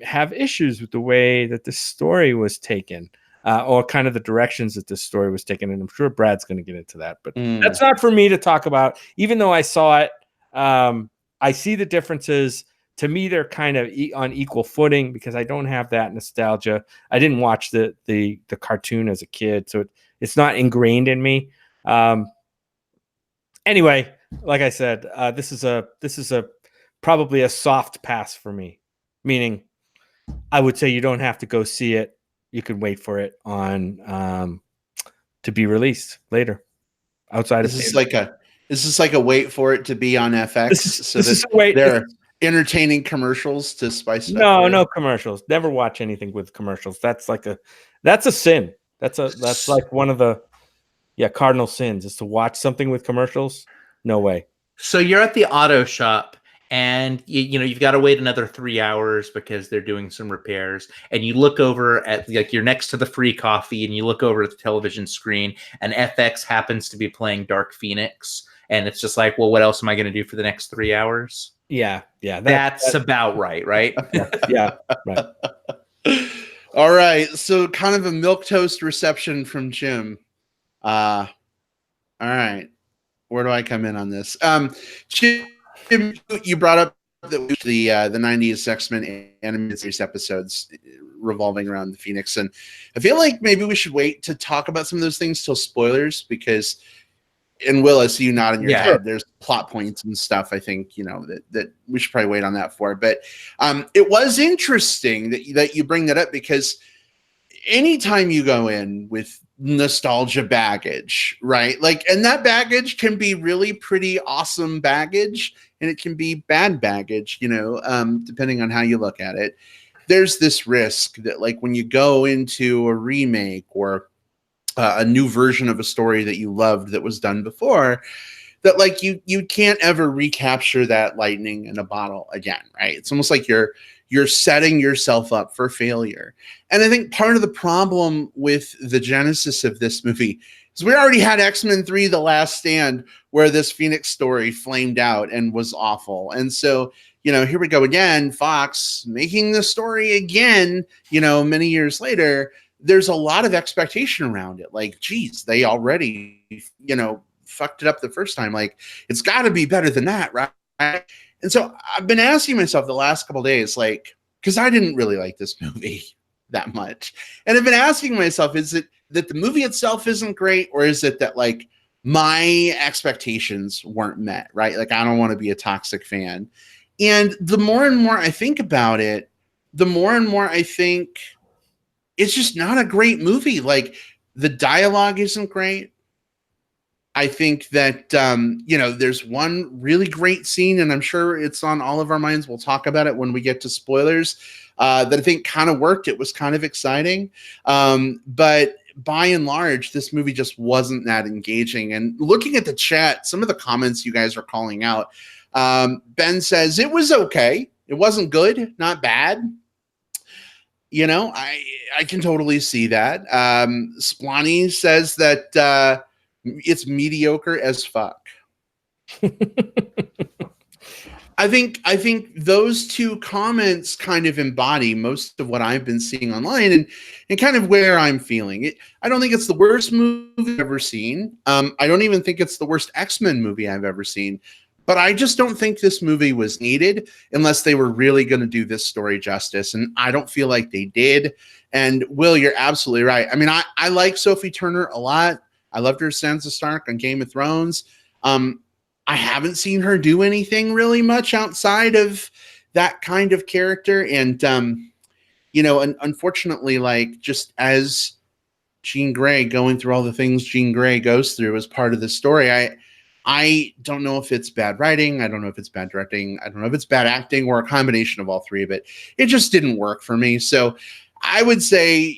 have issues with the way that the story was taken, or kind of the directions that the story was taken. And I'm sure Brad's going to get into that, but that's not for me to talk about. Even though I saw it, I see the differences. To me, they're kind of on equal footing because I don't have that nostalgia. I didn't watch the cartoon as a kid, so it's not ingrained in me. Anyway, like I said, this is a probably a soft pass for me. Meaning, I would say you don't have to go see it. You could wait for it on to be released later. Outside of this is like a wait for it to be on FX. They're entertaining commercials to spice it up. No commercials. Never watch anything with commercials. That's a sin. That's like one of the cardinal sins is to watch something with commercials. No way. So you're at the auto shop and you've got to wait another 3 hours because they're doing some repairs, and you look over at you're next to the free coffee and you look over at the television screen and FX happens to be playing Dark Phoenix, and it's just like, well, what else am I going to do for the next 3 hours? Yeah. That's about right? Yeah, right. All right. So kind of a milquetoast reception from Jim. All right. Where do I come in on this? Jim, you brought up the 90s X-Men animated series episodes revolving around the Phoenix, and I feel like maybe we should wait to talk about some of those things till spoilers, because, and Will, I see you nodding your head. There's plot points and stuff I think that we should probably wait on that for. But it was interesting that you bring that up, because anytime you go in with nostalgia baggage, right? And that baggage can be really pretty awesome baggage, and it can be bad baggage, depending on how you look at it. There's this risk that when you go into a remake or a new version of a story that you loved that was done before, that you can't ever recapture that lightning in a bottle again, right? It's almost like you're setting yourself up for failure. And I think part of the problem with the genesis of this movie is we already had X-Men 3: The Last Stand, where this Phoenix story flamed out and was awful. And so, here we go again, Fox making the story again, many years later. There's a lot of expectation around it. Geez, they already, fucked it up the first time. It's got to be better than that, right? And so I've been asking myself the last couple of days, because I didn't really like this movie that much. And I've been asking myself, is it that the movie itself isn't great, or is it that my expectations weren't met, right? I don't want to be a toxic fan. And the more and more I think about it, the more and more I think it's just not a great movie. The dialogue isn't great. I think that, there's one really great scene, and I'm sure it's on all of our minds. We'll talk about it when we get to spoilers, that I think kind of worked. It was kind of exciting. But by and large, this movie just wasn't that engaging. And looking at the chat, some of the comments you guys are calling out, Ben says it was okay. It wasn't good, not bad. I can totally see that. Splani says that it's mediocre as fuck. I think those two comments kind of embody most of what I've been seeing online and kind of where I'm feeling it. I don't think it's the worst movie I've ever seen. I don't even think it's the worst X-Men movie I've ever seen. But I just don't think this movie was needed unless they were really going to do this story justice. And I don't feel like they did. And Will, you're absolutely right. I mean, I like Sophie Turner a lot. I loved her as Sansa Stark on Game of Thrones. I haven't seen her do anything really much outside of that kind of character. And, unfortunately, like, just as Jean Grey going through all the things Jean Grey goes through as part of the story, I don't know if it's bad writing. I don't know if it's bad directing. I don't know if it's bad acting or a combination of all three of it. It just didn't work for me. So I would say,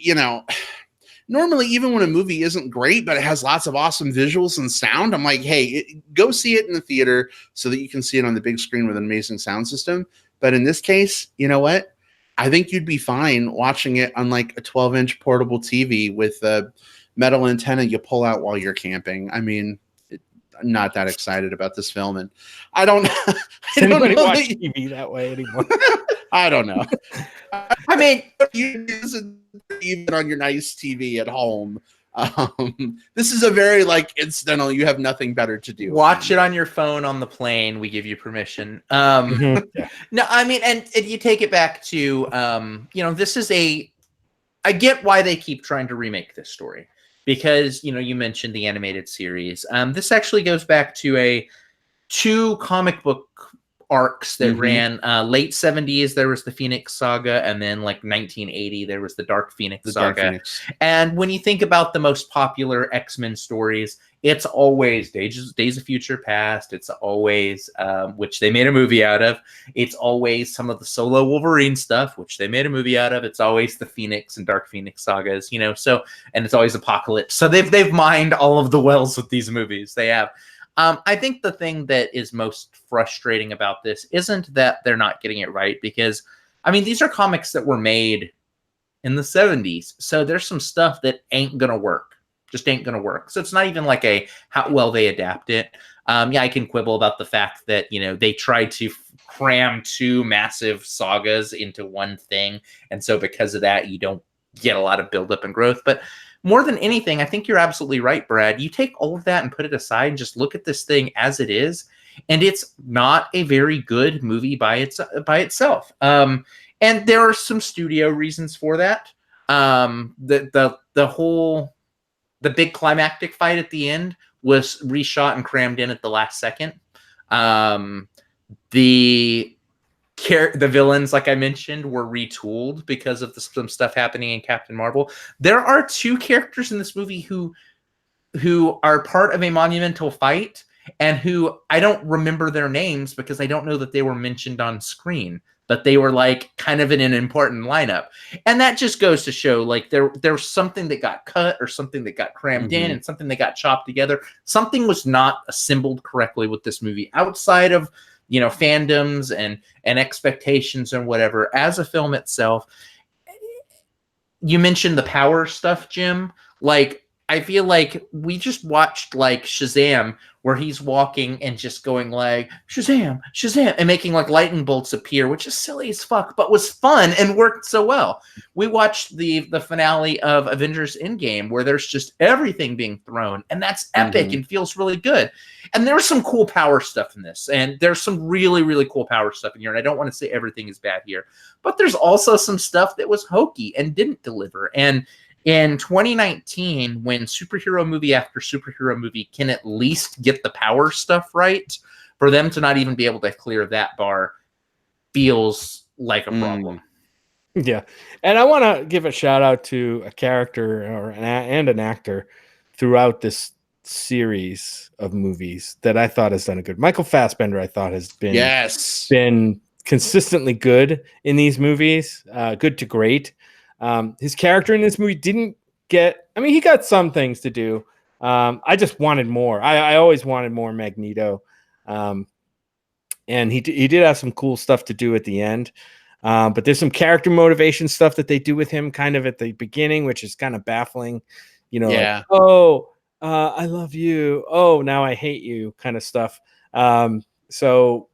normally, even when a movie isn't great, but it has lots of awesome visuals and sound, I'm like, hey, go see it in the theater so that you can see it on the big screen with an amazing sound system. But in this case, you know what? I think you'd be fine watching it on like a 12-inch portable TV with a metal antenna you pull out while you're camping. I mean, I'm not that excited about this film, and I don't. Does anybody watch TV that way anymore? I don't know. I mean, you use it even on your nice TV at home. This is a very like incidental. You have nothing better to do. Watch it on your phone on the plane. We give you permission. Yeah. No, I mean, and you take it back to, this is I get why they keep trying to remake this story because, you mentioned the animated series. This actually goes back to two comic book arcs that ran late 70s. There was the Phoenix Saga, and then like 1980 there was the Dark Phoenix Saga. And when you think about the most popular X-Men stories, it's always Days of Future Past. It's always which they made a movie out of. It's always some of the solo Wolverine stuff, which they made a movie out of. It's always the Phoenix and Dark Phoenix sagas, so, and it's always Apocalypse. So they've mined all of the wells with these movies. They have. I think the thing that is most frustrating about this isn't that they're not getting it right, because, I mean, these are comics that were made in the 70s. So there's some stuff that ain't going to work. Just ain't going to work. So it's not even like how well they adapt it. Yeah, I can quibble about the fact that, they tried to cram two massive sagas into one thing. And so because of that, you don't get a lot of buildup and growth. But more than anything, I think you're absolutely right, Brad. You take all of that and put it aside and just look at this thing as it is, and it's not a very good movie by itself. And there are some studio reasons for that. The big climactic fight at the end was reshot and crammed in at the last second. The villains, like I mentioned, were retooled because of some stuff happening in Captain Marvel. There are two characters in this movie who are part of a monumental fight and who I don't remember their names because I don't know that they were mentioned on screen, but they were like kind of in an important lineup. And that just goes to show like there's something that got cut or something that got crammed in and something that got chopped together. Something was not assembled correctly with this movie outside of fandoms and expectations and whatever. As a film itself, you mentioned the power stuff, Jim. Like, I feel like we just watched like Shazam, where he's walking and just going like Shazam, Shazam, and making like lightning bolts appear, which is silly as fuck, but was fun and worked so well. We watched the finale of Avengers Endgame, where there's just everything being thrown, and that's epic and feels really good. And there's some cool power stuff in this, and there's some really, really cool power stuff in here. And I don't want to say everything is bad here, but there's also some stuff that was hokey and didn't deliver. And in 2019, when superhero movie after superhero movie can at least get the power stuff right, for them to not even be able to clear that bar feels like a problem. Yeah. And I want to give a shout out to a character and an actor throughout this series of movies that I thought has done a good. Michael Fassbender, I thought, has been consistently good in these movies, good to great. His character in this movie didn't get, I mean, he got some things to do. I just wanted more. I always wanted more Magneto. And he did have some cool stuff to do at the end. But there's some character motivation stuff that they do with him kind of at the beginning, which is kind of baffling. Like, I love you. Oh, now I hate you kind of stuff. So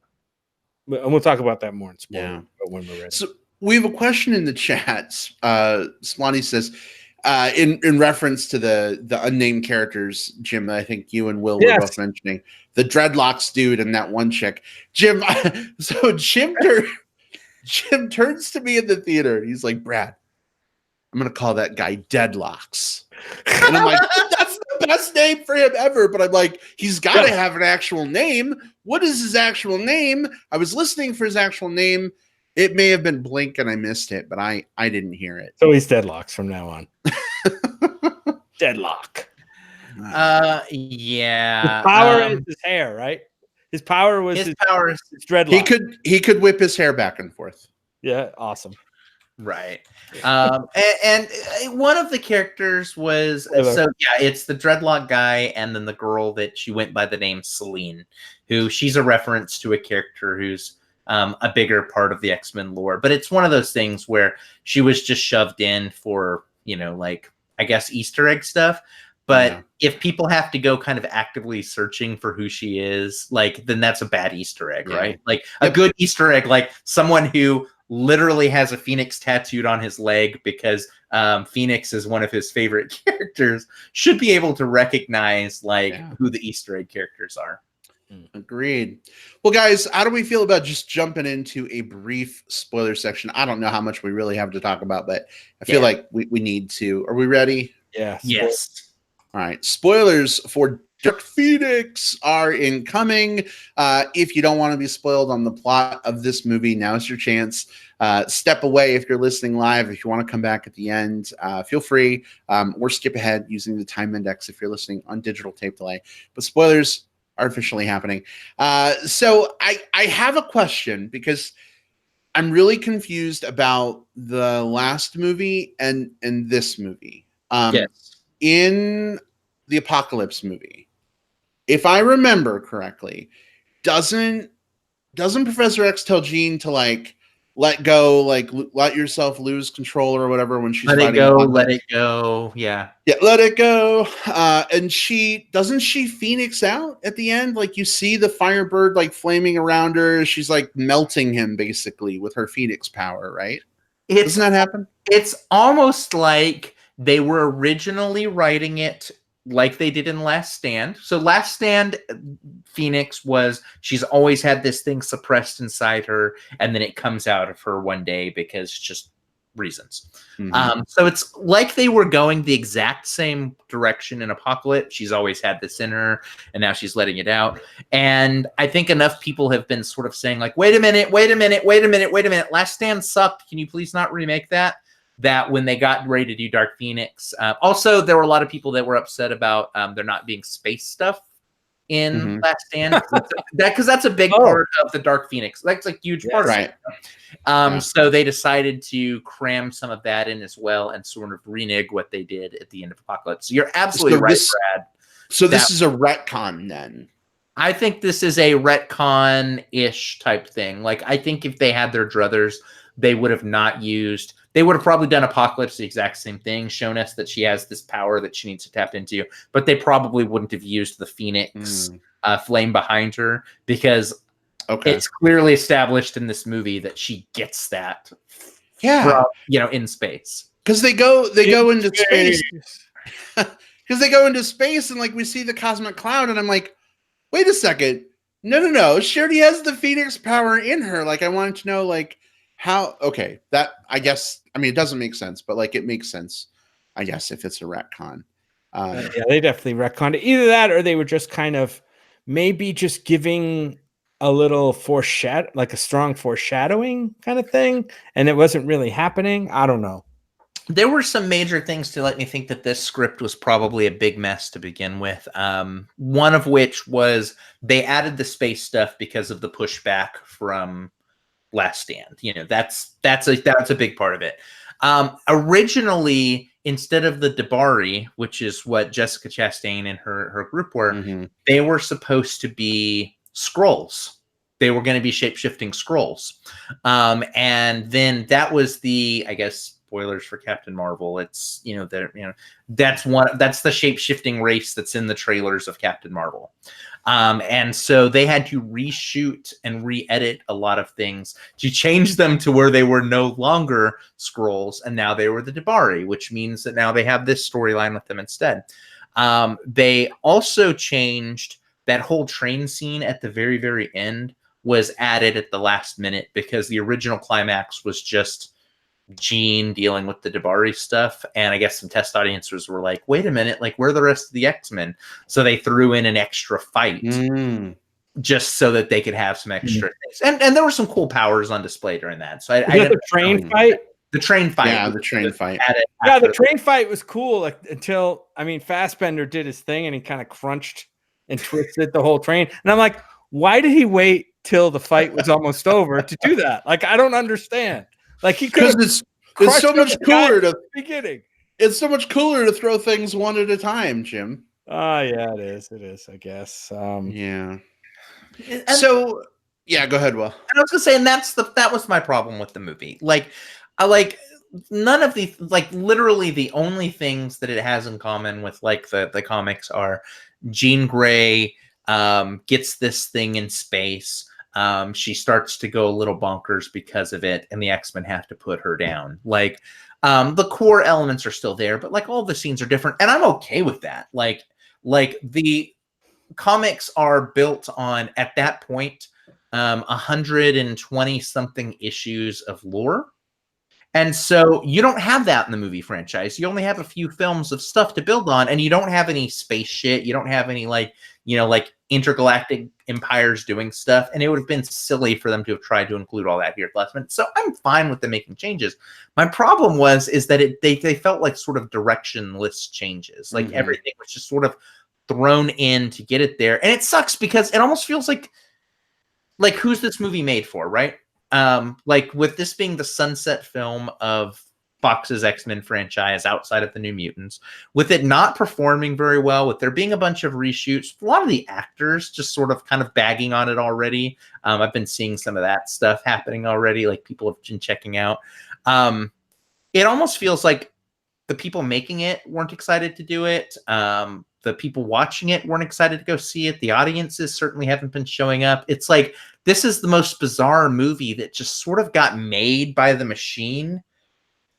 and we'll talk about that more in spoiler when we're ready. So we have a question in the chats. Swanee says, in reference to the unnamed characters, Jim, I think you and Will were both mentioning the dreadlocks dude and that one chick. Jim, so Jim turns to me in the theater. He's like, Brad, I'm going to call that guy Deadlocks. And I'm like, that's the best name for him ever. But I'm like, he's got to have an actual name. What is his actual name? I was listening for his actual name. It may have been Blink and I missed it, but I didn't hear it. So he's Deadlocks from now on. Deadlock. Yeah. His power is his hair, right? His power was his power is his dreadlock. He could whip his hair back and forth. Yeah, awesome. Right. And one of the characters was so yeah, it's the dreadlock guy, and then the girl that she went by the name Celine, who she's a reference to a character who's a bigger part of the X-Men lore. But it's one of those things where she was just shoved in for, like, I guess Easter egg stuff. But if people have to go kind of actively searching for who she is, like, then that's a bad Easter egg, right? Like a good Easter egg, like someone who literally has a phoenix tattooed on his leg because Phoenix is one of his favorite characters, should be able to recognize who the Easter egg characters are. Agreed. Well, guys, how do we feel about just jumping into a brief spoiler section? I don't know how much we really have to talk about, but I feel like we need to. Are we ready? Yeah. Yes. All right. Spoilers for Dark Phoenix are incoming. If you don't want to be spoiled on the plot of this movie, now's your chance. Step away if you're listening live. If you want to come back at the end, feel free. Or skip ahead using the time index if you're listening on digital tape delay. But spoilers are officially happening. So I have a question because I'm really confused about the last movie and this movie. Yes. In the Apocalypse movie, if I remember correctly, doesn't Professor X tell Jean to let go, let yourself lose control or whatever when she's let fighting? Let it go. Yeah, let it go. And she Phoenix out at the end. Like, you see the Firebird flaming around her. She's melting him basically with her Phoenix power, right? Doesn't that happen? It's almost like they were originally writing it like they did in Last Stand. So Last Stand, Phoenix she's always had this thing suppressed inside her, and then it comes out of her one day because just reasons. Mm-hmm. So it's like they were going the exact same direction in Apocalypse. She's always had this in her, and now she's letting it out. And I think enough people have been sort of saying wait a minute. Last Stand sucked. Can you please not remake that? That when they got ready to do Dark Phoenix. Also, there were a lot of people that were upset about there not being space stuff in Last Stand. Because that's a big part of the Dark Phoenix. That's a huge part of it. So they decided to cram some of that in as well and sort of renege what they did at the end of Apocalypse. So you're absolutely right, Brad. So this is a retcon then? I think this is a retcon-ish type thing. I think if they had their druthers, they would have not used... They would have probably done Apocalypse the exact same thing, shown us that she has this power that she needs to tap into, but they probably wouldn't have used the Phoenix flame behind her because it's clearly established in this movie that she gets that from, in space. Because they go into space. Because they go into space and we see the cosmic cloud and I'm like, wait a second. No. She already has the Phoenix power in her. I wanted to know how, that, I guess, it doesn't make sense, but it makes sense, I guess, if it's a retcon. Yeah, they definitely retconned it. Either that or they were just kind of maybe just giving a little a strong foreshadowing kind of thing, and it wasn't really happening. I don't know. There were some major things to let me think that this script was probably a big mess to begin with. One of which was they added the space stuff because of the pushback from Last Stand. That's a big part of it. Originally, instead of the Debari, which is what Jessica Chastain and her group were, they were supposed to be Skrulls. They were going to be shape-shifting Skrulls. And then that was I guess, spoilers for Captain Marvel. It's, that's the shape-shifting race that's in the trailers of Captain Marvel. And so they had to reshoot and re-edit a lot of things to change them to where they were no longer Skrulls, and now they were the Debari, which means that now they have this storyline with them instead. They also changed that whole train scene at the very, very end was added at the last minute because the original climax was just Jean dealing with the Debari stuff, and I guess some test audiences were like, wait a minute, where are the rest of the X-Men? So they threw in an extra fight just so that they could have some extra things. And there were some cool powers on display during that. So I the train fight. The train fight. Yeah, the train fight. Yeah, the train fight was cool until Fassbender did his thing and he kind of crunched and twisted the whole train. And I'm like, why did he wait till the fight was almost over to do that? Like, I don't understand. Like, he could. It's so much cooler to beginning. It's so much cooler to throw things one at a time, Jim. Oh, yeah, it is. It is, I guess. Yeah. So, yeah, go ahead, Will. And I was gonna say, and that was my problem with the movie. Like, I like none of the literally the only things that it has in common with like the comics are Jean Grey gets this thing in space. She starts to go a little bonkers because of it, and the X-Men have to put her down. Like, the core elements are still there, but like all the scenes are different, and I'm okay with that. Like the comics are built on, at that point, 120 something issues of lore. And so you don't have that in the movie franchise. You only have a few films of stuff to build on, and you don't have any space shit. You don't have any like intergalactic empires doing stuff. And it would have been silly for them to have tried to include all that here at the last minute. So I'm fine with them making changes. My problem is that they felt like sort of directionless changes. Like everything was just sort of thrown in to get it there. And it sucks because it almost feels like who's this movie made for, right? Like with this being the sunset film of Fox's X-Men franchise outside of the New Mutants, with it not performing very well, with there being a bunch of reshoots, a lot of the actors just sort of kind of bagging on it already. I've been seeing some of that stuff happening already, like people have been checking out. It almost feels like the people making it weren't excited to do it. The people watching it weren't excited to go see it. The audiences certainly haven't been showing up. It's like, this is the most bizarre movie that just sort of got made by the machine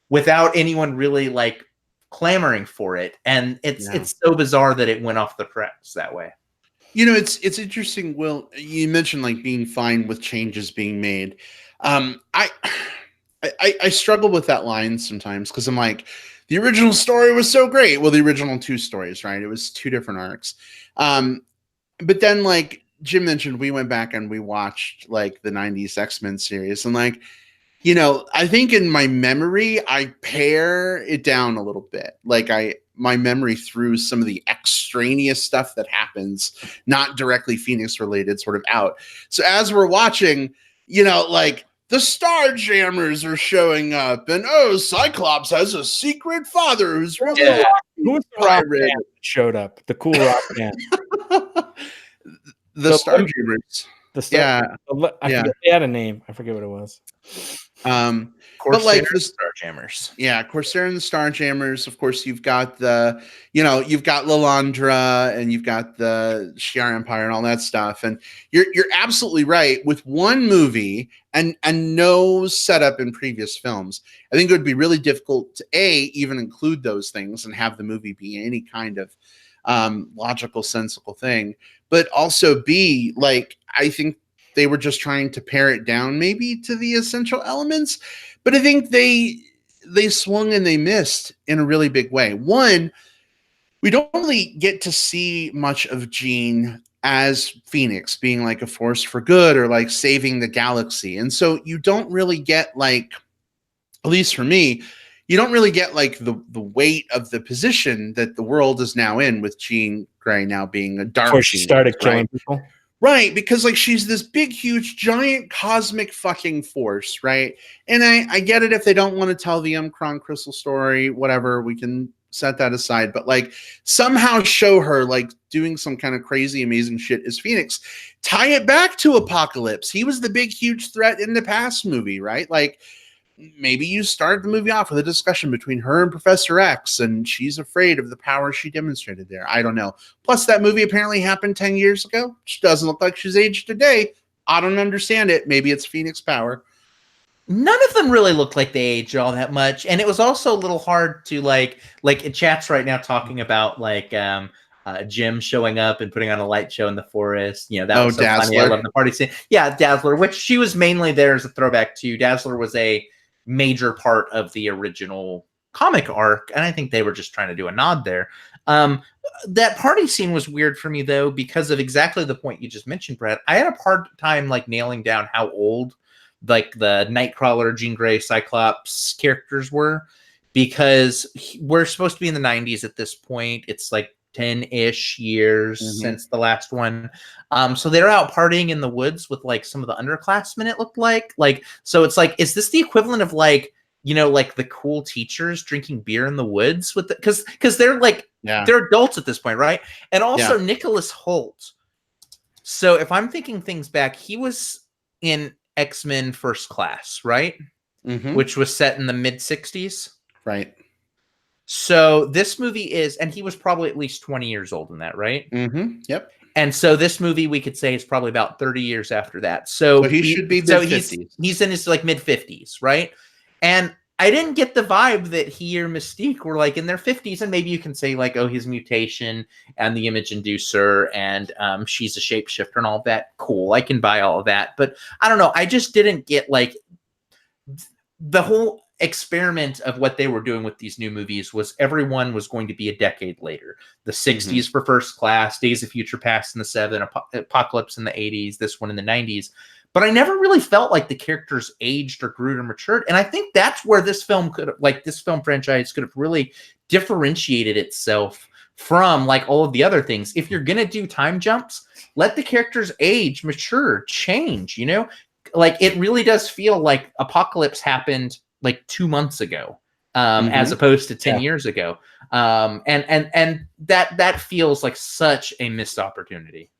without anyone really like clamoring for it. And it's so bizarre that it went off the press that way. You know, it's interesting, Will. You mentioned like being fine with changes being made. I struggle with that line sometimes because I'm like, the original story was so great. Well, the original 2 stories, right? It was 2 different arcs. But then, like Jim mentioned, we went back and we watched like the 90s X-Men series. And like, you know, I think in my memory, I pare it down a little bit. Like my memory threw some of the extraneous stuff that happens, not directly Phoenix related, sort of out. So as we're watching, you know, like, the Starjammers are showing up, and Cyclops has a secret father who's really who's the rock band that showed up? The cool rock band. the Starjammers. They had a name. I forget what it was. Corsair, but like the Starjammers. Yeah, Corsair and the Starjammers. Of course, you've got you've got Lilandra and you've got the Shi'ar Empire and all that stuff. And you're absolutely right. With one movie and no setup in previous films, I think it would be really difficult to even include those things and have the movie be any kind of logical, sensible thing. But also B, like, I think they were just trying to pare it down maybe to the essential elements. But I think they swung and they missed in a really big way. One, we don't really get to see much of Jean as Phoenix being like a force for good or like saving the galaxy. And so you don't really get like, at least for me, you don't really get like the weight of the position that the world is now in with Jean Grey now being a dark. Before she started killing people. Right, because like she's this big, huge, giant, cosmic fucking force, right? And I get it if they don't want to tell the Unicron Crystal story, whatever, we can set that aside. But like somehow show her like doing some kind of crazy, amazing shit as Phoenix. Tie it back to Apocalypse. He was the big, huge threat in the past movie, right? Like maybe you start the movie off with a discussion between her and Professor X, and she's afraid of the power she demonstrated there. I don't know. Plus, that movie apparently happened 10 years ago. She doesn't look like she's aged today. I don't understand it. Maybe it's Phoenix power. None of them really looked like they aged all that much, and it was also a little hard to like in chats right now talking about like Jim showing up and putting on a light show in the forest. You know, that was so funny. I love the party scene. Yeah, Dazzler, which she was mainly there as a throwback to. Dazzler was a major part of the original comic arc, and I think they were just trying to do a nod there. That party scene was weird for me though, because of exactly the point you just mentioned, Brett. I had a hard time like nailing down how old like the Nightcrawler, Jean Grey, Cyclops characters were, because we're supposed to be in the 90s at this point. It's like 10-ish years since the last one. So they're out partying in the woods with like some of the underclassmen, it looked like. So it's like, is this the equivalent of like, you know, like the cool teachers drinking beer in the woods with the, because they're like, they're adults at this point, right? And also Nicholas Hoult. So if I'm thinking things back, he was in X-Men First Class, right? Which was set in the mid 60s. Right. So this movie is, and he was probably at least 20 years old in that, right? Yep. And so this movie, we could say, is probably about 30 years after that. So he should be mid-50s. He's in his like mid-50s, right? And I didn't get the vibe that he or Mystique were like in their 50s. And maybe you can say like, oh, his mutation and the image inducer and she's a shapeshifter and all that. Cool. I can buy all of that. But I don't know. I just didn't get like the whole experiment of what they were doing with these new movies was everyone was going to be a decade later. The 60s for First Class, Days of Future Past in the 70s, Apocalypse in the 80s, this one in the 90s. But I never really felt like the characters aged or grew or matured. And I think that's where this film could have, like this film franchise could have really differentiated itself from like all of the other things. If you're going to do time jumps, let the characters age, mature, change, you know? Like it really does feel like Apocalypse happened like 2 months ago, as opposed to 10 years ago. And that feels like such a missed opportunity.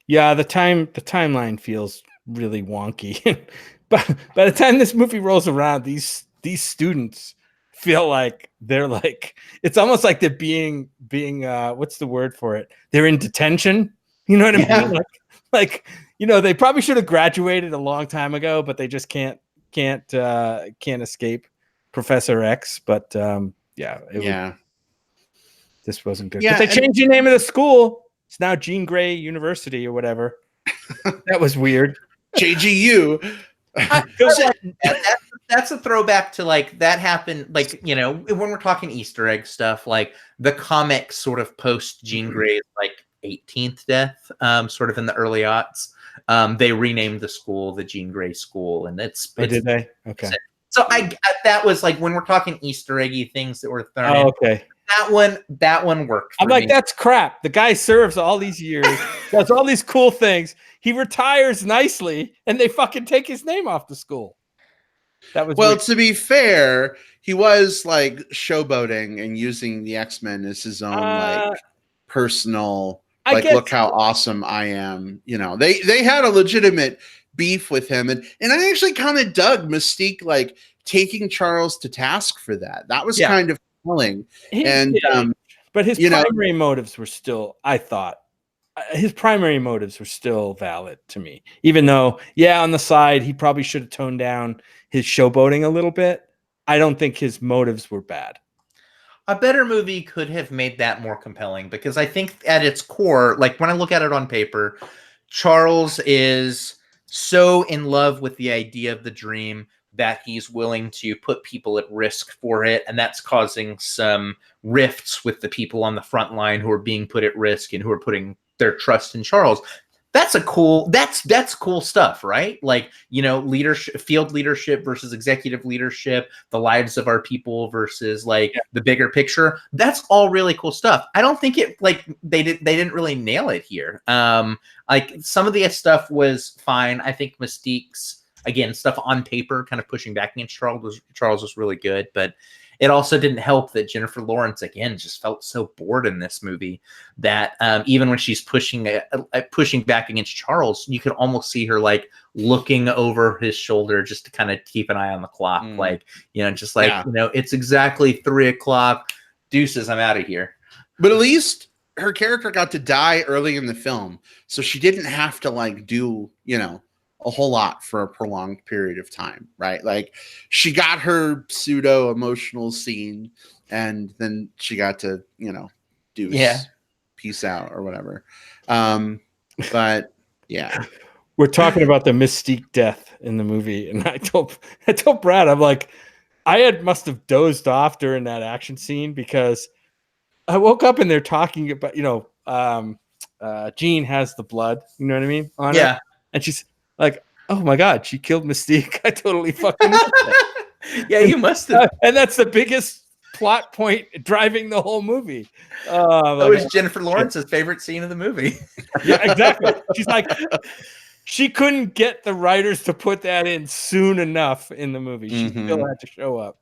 Yeah, the timeline feels really wonky. But by the time this movie rolls around, these students feel like they're like, it's almost like they're being what's the word for it? They're in detention. You know what I mean? Like, you know, they probably should have graduated a long time ago, but they just can't escape Professor X. But this wasn't good. Yeah, but they changed the name of the school. It's now Jean Grey University or whatever. That was weird. JGU. That's a throwback to like that happened, like, you know, when we're talking Easter egg stuff, like the comics sort of post Jean Grey's like 18th death, sort of in the early aughts. They renamed the school the Jean Grey School, and it's did they? Okay. So that was like when we're talking Easter eggy things that were thrown in. Okay. That one worked. I'm like, that's crap. The guy serves all these years, does all these cool things. He retires nicely, and they fucking take his name off the school. That was well. Weird. To be fair, he was like showboating and using the X-Men as his own like personal. Like, look how awesome I am. You know, they had a legitimate beef with him, and I actually kind of dug Mystique like taking Charles to task for that. That was kind of telling. But his primary motives were still, I thought, his primary motives were still valid to me. Even though, on the side, he probably should have toned down his showboating a little bit. I don't think his motives were bad. A better movie could have made that more compelling, because I think at its core, like when I look at it on paper, Charles is so in love with the idea of the dream that he's willing to put people at risk for it. And that's causing some rifts with the people on the front line who are being put at risk and who are putting their trust in Charles. That's that's cool stuff, right? Like, you know, leadership, field leadership versus executive leadership, the lives of our people versus like the bigger picture. That's all really cool stuff. I don't think it like they didn't really nail it here. Like some of the stuff was fine. I think Mystique's, again, stuff on paper kind of pushing back against Charles was really good, but it also didn't help that Jennifer Lawrence, again, just felt so bored in this movie that even when she's pushing back against Charles, you could almost see her like looking over his shoulder just to kind of keep an eye on the clock. Like, you know, just like, you know, it's exactly 3:00. Deuces, I'm out of here. But at least her character got to die early in the film, so she didn't have to like do, you know, a whole lot for a prolonged period of time, right? Like she got her pseudo emotional scene, and then she got to, you know, do peace out or whatever. But yeah, we're talking about the Mystique death in the movie, and I told Brad, I'm like, must have dozed off during that action scene, because I woke up and they're talking about, Jean has the blood, you know what I mean, on her, and she's like, "Oh my god, she killed Mystique." I totally fucking missed it. Yeah, you must have. And that's the biggest plot point driving the whole movie. That was Jennifer Lawrence's favorite scene of the movie. Yeah, exactly. She's like, she couldn't get the writers to put that in soon enough in the movie. She still had to show up.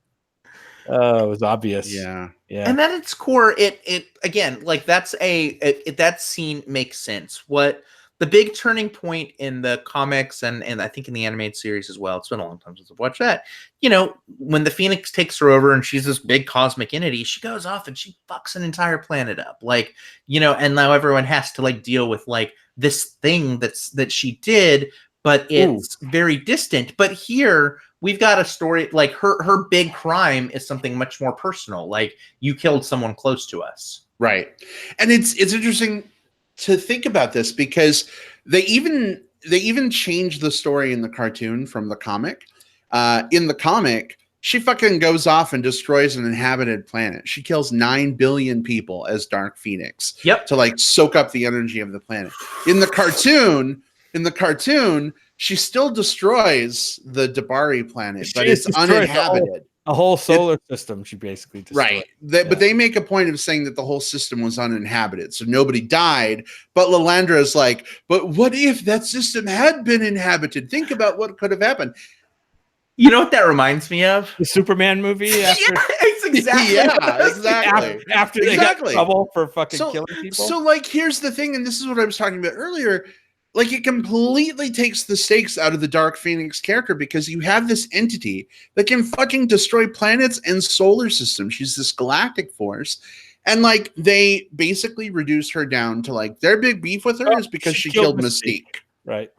It was obvious. Yeah. And at its core, it again, like that scene makes sense. What the big turning point in the comics and I think in the animated series as well, it's been a long time since I've watched that, when the Phoenix takes her over and she's this big cosmic entity, she goes off and she fucks an entire planet up. Like, and now everyone has to like deal with like this thing that she did, but it's very distant. But here we've got a story like her big crime is something much more personal. Like, you killed someone close to us. Right. And it's interesting to think about this because they even changed the story in the cartoon from the comic. In the comic, she fucking goes off and destroys an inhabited planet. She kills 9 billion people as Dark Phoenix. Yep. To like soak up the energy of the planet. In the cartoon, she still destroys the Debari planet, but it's uninhabited. A whole solar system she basically destroyed. Right. But they make a point of saying that the whole system was uninhabited, so nobody died. But Lilandra is like, but what if that system had been inhabited? Think about what could have happened. You know what that reminds me of? The Superman movie? After, exactly. After they got in trouble for fucking killing people? So, like, here's the thing, and this is what I was talking about earlier. Like, it completely takes the stakes out of the Dark Phoenix character because you have this entity that can fucking destroy planets and solar systems. She's this galactic force. And, like, they basically reduced her down to, like, their big beef with her is because she killed Mystique. Right.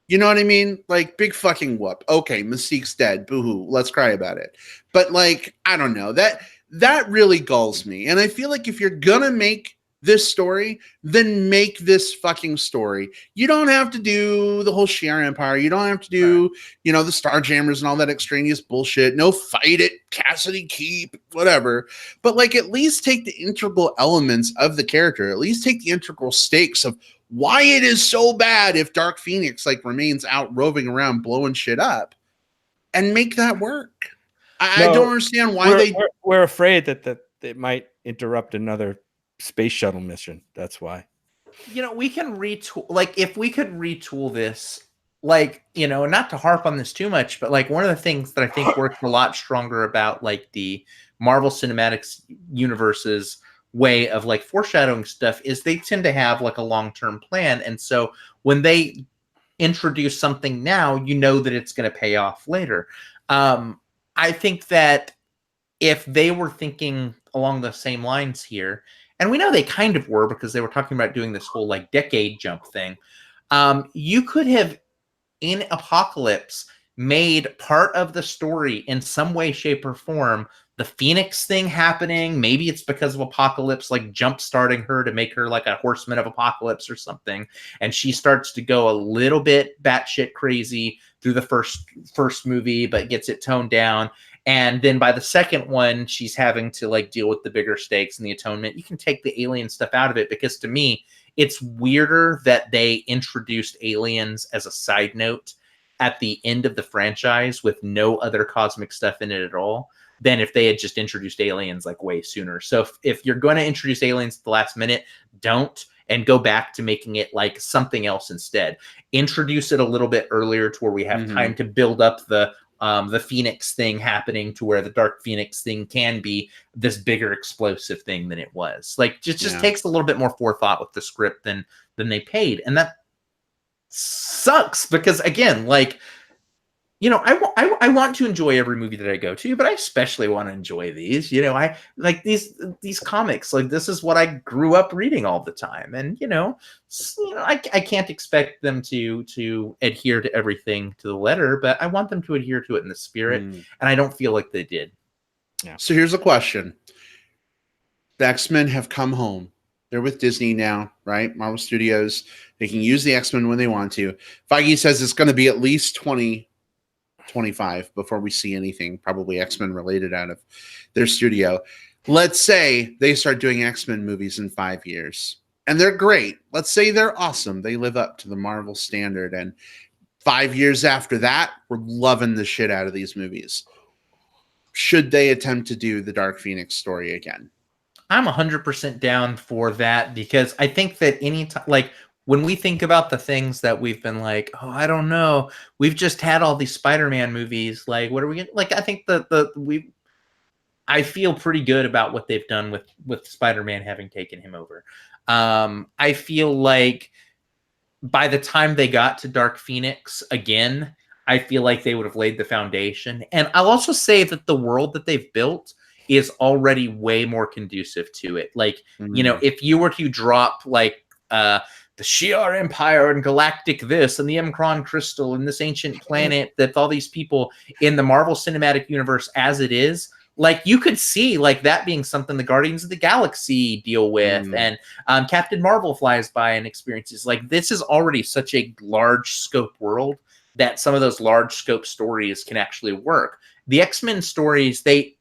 You know what I mean? Like, big fucking whoop. Okay, Mystique's dead. Boo-hoo. Let's cry about it. But, like, I don't know. That really gulls me. And I feel like if you're gonna make this story, then make this fucking story. You don't have to do the whole Shi'ar Empire. You don't have to do, the Starjammers and all that extraneous bullshit. No, fight it, Cassidy Keep, whatever. But, like, at least take the integral elements of the character. At least take the integral stakes of why it is so bad if Dark Phoenix, like, remains out roving around blowing shit up, and make that work. I don't understand why we're afraid that it might interrupt another space shuttle mission. That's why. We can retool, like, if we could retool this, like, not to harp on this too much, but like one of the things that I think works a lot stronger about like the Marvel Cinematic Universe's way of like foreshadowing stuff is they tend to have like a long-term plan. And so when they introduce something now, that it's going to pay off later. I think that if they were thinking along the same lines here, and we know they kind of were because they were talking about doing this whole like decade jump thing. You could have in Apocalypse made part of the story in some way, shape, or form the Phoenix thing happening. Maybe it's because of Apocalypse, like jump starting her to make her like a horseman of Apocalypse or something. And she starts to go a little bit batshit crazy through the first movie, but gets it toned down. And then by the second one, she's having to like deal with the bigger stakes and the atonement. You can take the alien stuff out of it because to me, it's weirder that they introduced aliens as a side note at the end of the franchise with no other cosmic stuff in it at all than if they had just introduced aliens like way sooner. So if you're going to introduce aliens at the last minute, don't, and go back to making it like something else instead. Introduce it a little bit earlier to where we have time to build up the Phoenix thing happening to where the Dark Phoenix thing can be this bigger explosive thing than it was. Like just takes a little bit more forethought with the script than they paid. And that sucks because again, like, I want to enjoy every movie that I go to, but I especially want to enjoy these. I like these comics. Like this is what I grew up reading all the time, and I can't expect them to adhere to everything to the letter, but I want them to adhere to it in the spirit, and I don't feel like they did. Yeah. So here's a question: the X-Men have come home. They're with Disney now, right? Marvel Studios. They can use the X-Men when they want to. Feige says it's going to be at least 2025 before we see anything probably X-Men related out of their studio. let's say they start doing X-Men movies in 5 years, and they're great. Let's say they're awesome. They live up to the Marvel standard, and 5 years after that, we're loving the shit out of these movies. Should they attempt to do the Dark Phoenix story again? I'm 100% down for that, because I think that anytime, like, when we think about the things that we've been like, oh, I don't know, we've just had all these Spider-Man movies. Like, what are we gonna, like? I think I feel pretty good about what they've done with Spider-Man having taken him over. I feel like by the time they got to Dark Phoenix again, I feel like they would have laid the foundation. And I'll also say that the world that they've built is already way more conducive to it. Like, you know, if you were to drop like the Shi'ar Empire and Galactic this and the Emkron Crystal and this ancient planet, that all these people in the Marvel Cinematic Universe as it is, like, you could see like that being something the Guardians of the Galaxy deal with, and Captain Marvel flies by and experiences. Like, this is already such a large scope world that some of those large scope stories can actually work. The X-Men stories, the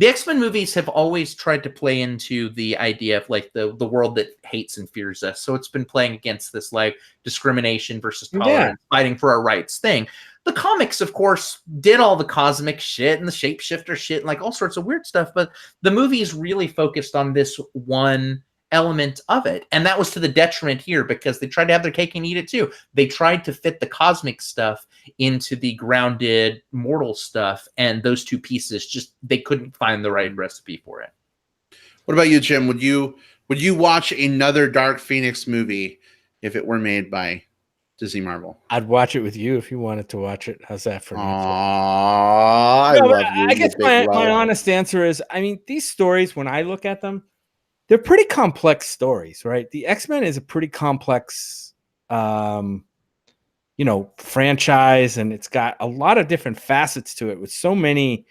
X-Men movies have always tried to play into the idea of like the world that hates and fears us. So it's been playing against this like discrimination versus tolerance, fighting for our rights thing. The comics, of course, did all the cosmic shit and the shapeshifter shit and like all sorts of weird stuff, but the movies really focused on this one element of it. And that was to the detriment here, because they tried to have their cake and eat it too. They tried to fit the cosmic stuff into the grounded mortal stuff, and those two pieces just, they couldn't find the right recipe for it. What about you, Jim? Would you watch another Dark Phoenix movie if it were made by Disney Marvel? I'd watch it with you if you wanted to watch it. How's that for me? I love you. I guess my honest answer is, I mean, these stories, when I look at them, they're pretty complex stories, right? The X-Men is a pretty complex, franchise, and it's got a lot of different facets to it with so many.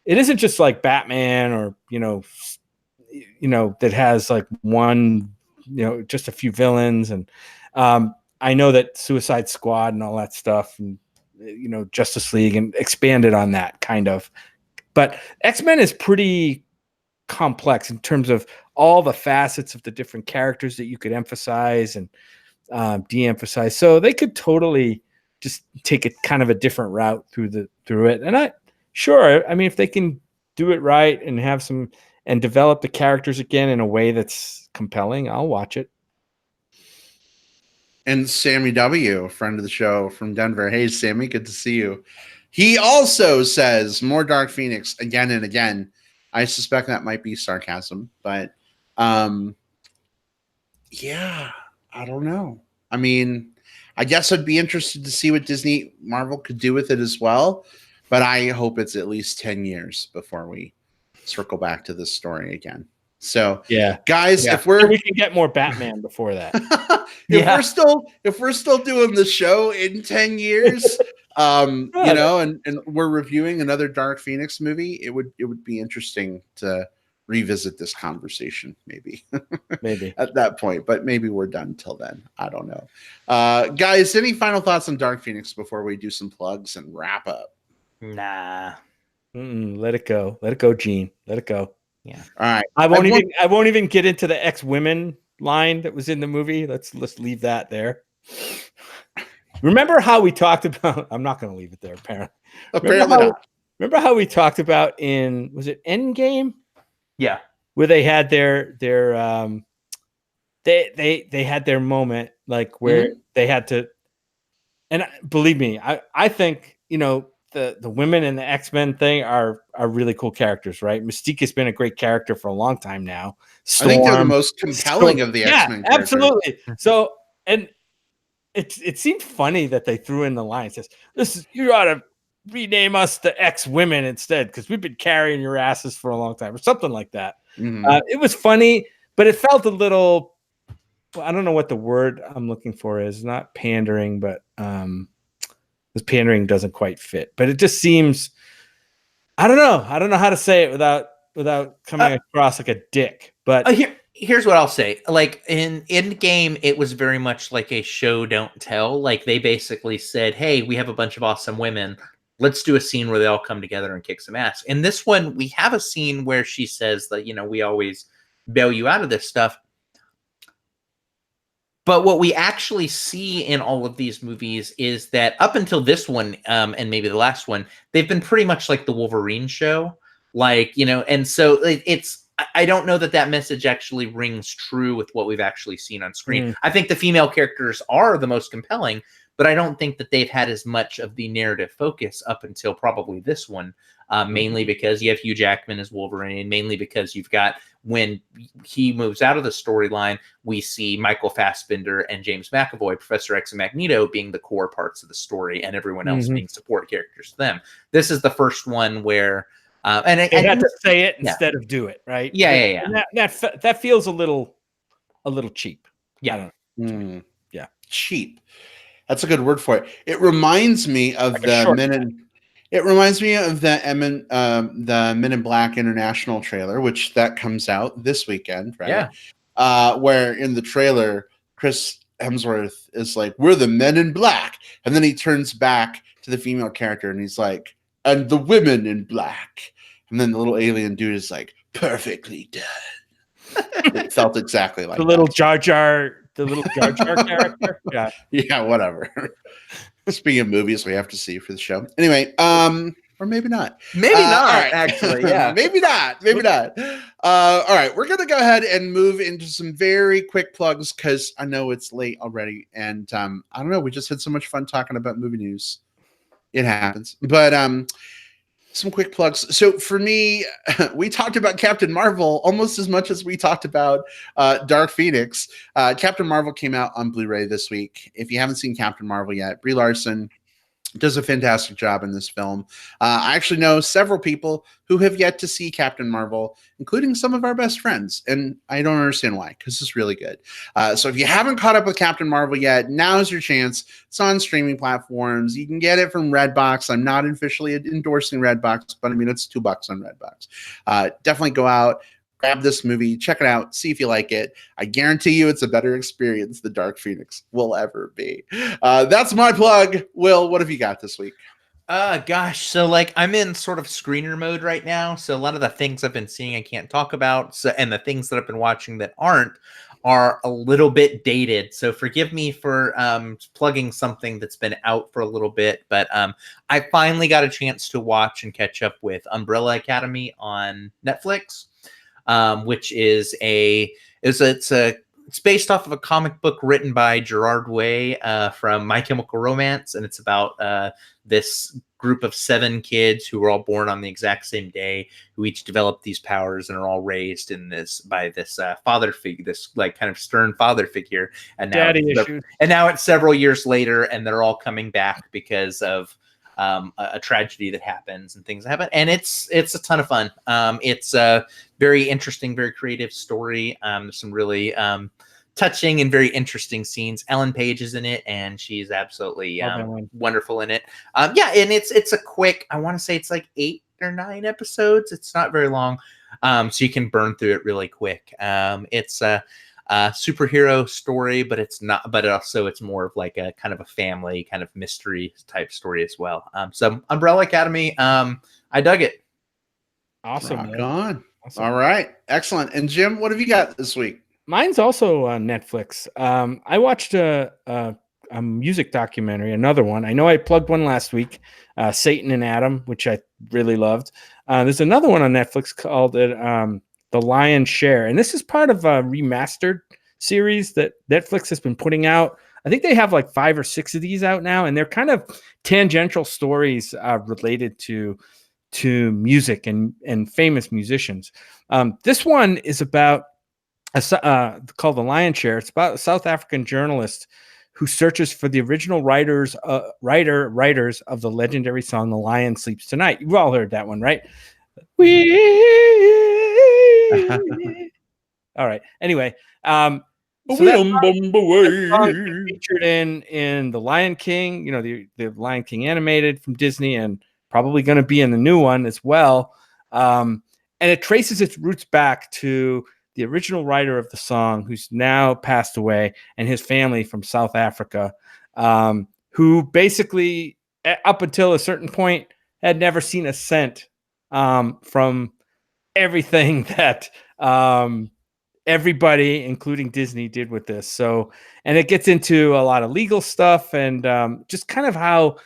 It isn't just like Batman or, that has like one, just a few villains. And I know that Suicide Squad and all that stuff, and, Justice League, and expanded on that kind of. But X-Men is pretty complex in terms of all the facets of the different characters that you could emphasize and de-emphasize. So they could totally just take a kind of a different route through it. And I mean, if they can do it right and have some and develop the characters again in a way that's compelling, I'll watch it. And Sammy W., a friend of the show from Denver. Hey, Sammy, good to see you. He also says more Dark Phoenix again and again. I suspect that might be sarcasm, but yeah, I don't know. I mean, I guess I'd be interested to see what Disney Marvel could do with it as well, but I hope it's at least 10 years before we circle back to this story again. So, guys, if we can get more Batman before that. if we're still doing the show in 10 years, and we're reviewing another Dark Phoenix movie, it would be interesting to revisit this conversation maybe at that point, but maybe we're done till then. I don't know. Guys, any final thoughts on Dark Phoenix before we do some plugs and wrap up? Nah. Let it go, Gene. Let it go. Yeah. All right. I won't even get into the X-Women line that was in the movie. Let's leave that there. Remember how we talked about? I'm not going to leave it there. Apparently not. Remember how we talked about was it Endgame? Yeah, where they had their they had their moment, like where they had to. And believe me, I think the women in the X-Men thing are really cool characters, right? Mystique has been a great character for a long time now. Storm, I think they're the most compelling of the X-Men characters. Absolutely. So, and it seemed funny that they threw in the line. It says, you ought to rename us the X-Women instead, because we've been carrying your asses for a long time, or something like that. It was funny, but it felt a little, I don't know what the word I'm looking for is, not pandering, but this pandering doesn't quite fit. But it just seems, I don't know how to say it without coming across like a dick. But here's what I'll say. Like in Endgame, it was very much like a show don't tell. Like they basically said, hey, we have a bunch of awesome women. let's do a scene where they all come together and kick some ass. In this one, we have a scene where she says that, we always bail you out of this stuff. But what we actually see in all of these movies is that up until this one, and maybe the last one, they've been pretty much like the Wolverine show. And so I don't know that message actually rings true with what we've actually seen on screen. I think the female characters are the most compelling, but I don't think that they've had as much of the narrative focus up until probably this one, mainly because you have Hugh Jackman as Wolverine, mainly because you've got, when he moves out of the storyline, we see Michael Fassbender and James McAvoy, Professor X and Magneto, being the core parts of the story, and everyone else being support characters to them. This is the first one where... and they had to say it instead of do it, right? Yeah. And that feels a little cheap. Yeah. Yeah. Cheap. That's a good word for it. It reminds me of like the Men in Black International trailer, which that comes out this weekend, right? Yeah. Where in the trailer, Chris Hemsworth is like, "We're the Men in Black," and then he turns back to the female character and he's like, "And the women in black," and then the little alien dude is like, "Perfectly done." It felt exactly like the little Jar Jar character. Yeah, whatever. Speaking of movies we have to see for the show. Anyway, or maybe not. Maybe not, right. actually. Yeah. Maybe not. All right. We're going to go ahead and move into some very quick plugs because I know it's late already. And I don't know. We just had so much fun talking about movie news. It happens. But some quick plugs. So for me, we talked about Captain Marvel almost as much as we talked about Dark Phoenix. Captain Marvel came out on Blu-ray this week. If you haven't seen Captain Marvel yet, Brie Larson does a fantastic job in this film. I actually know several people who have yet to see Captain Marvel, including some of our best friends. And I don't understand why, because it's really good. So if you haven't caught up with Captain Marvel yet, now's your chance. It's on streaming platforms. You can get it from Redbox. I'm not officially endorsing Redbox, but I mean, it's $2 on Redbox. Definitely go out, grab this movie, check it out, see if you like it. I guarantee you it's a better experience than Dark Phoenix will ever be. That's my plug. Will, what have you got this week? Gosh, so I'm in sort of screener mode right now. So a lot of the things I've been seeing I can't talk about. So, and the things that I've been watching that aren't are a little bit dated. So forgive me for plugging something that's been out for a little bit. But I finally got a chance to watch and catch up with Umbrella Academy on Netflix. Which is it's based off of a comic book written by Gerard Way from My Chemical Romance, and it's about this group of 7 kids who were all born on the exact same day, who each developed these powers and are all raised in this by this father figure, this kind of stern father figure, and now it's several years later, and they're all coming back because of a tragedy that happens and things happen, and it's a ton of fun. It's a very interesting, very creative story. There's some really touching and very interesting scenes. Ellen Page is in it, and she's absolutely wonderful in it. And it's a quick, I want to say it's 8 or 9 episodes. It's not very long, so you can burn through it really quick. It's superhero story, but it's not, but also it's more of a kind of a family kind of mystery type story as well. So Umbrella Academy, I dug it. Awesome. Rock on. Awesome. All right. Excellent. And Jim, what have you got this week? Mine's also on Netflix. I watched a music documentary, another one. I know I plugged one last week, Satan and Adam, which I really loved. There's another one on Netflix called The Lion's Share, and this is part of a remastered series that Netflix has been putting out. I think they have 5 or 6 of these out now, and they're kind of tangential stories related to music and famous musicians. This one is about called The Lion's Share. It's about a South African journalist who searches for the original writers of the legendary song "The Lion Sleeps Tonight." You've all heard that one, right? All right. Anyway, so featured in The Lion King, the Lion King animated from Disney, and probably going to be in the new one as well. And it traces its roots back to the original writer of the song, who's now passed away, and his family from South Africa, who basically up until a certain point, had never seen a cent from everything that everybody, including Disney, did with this. So, and it gets into a lot of legal stuff and just kind of how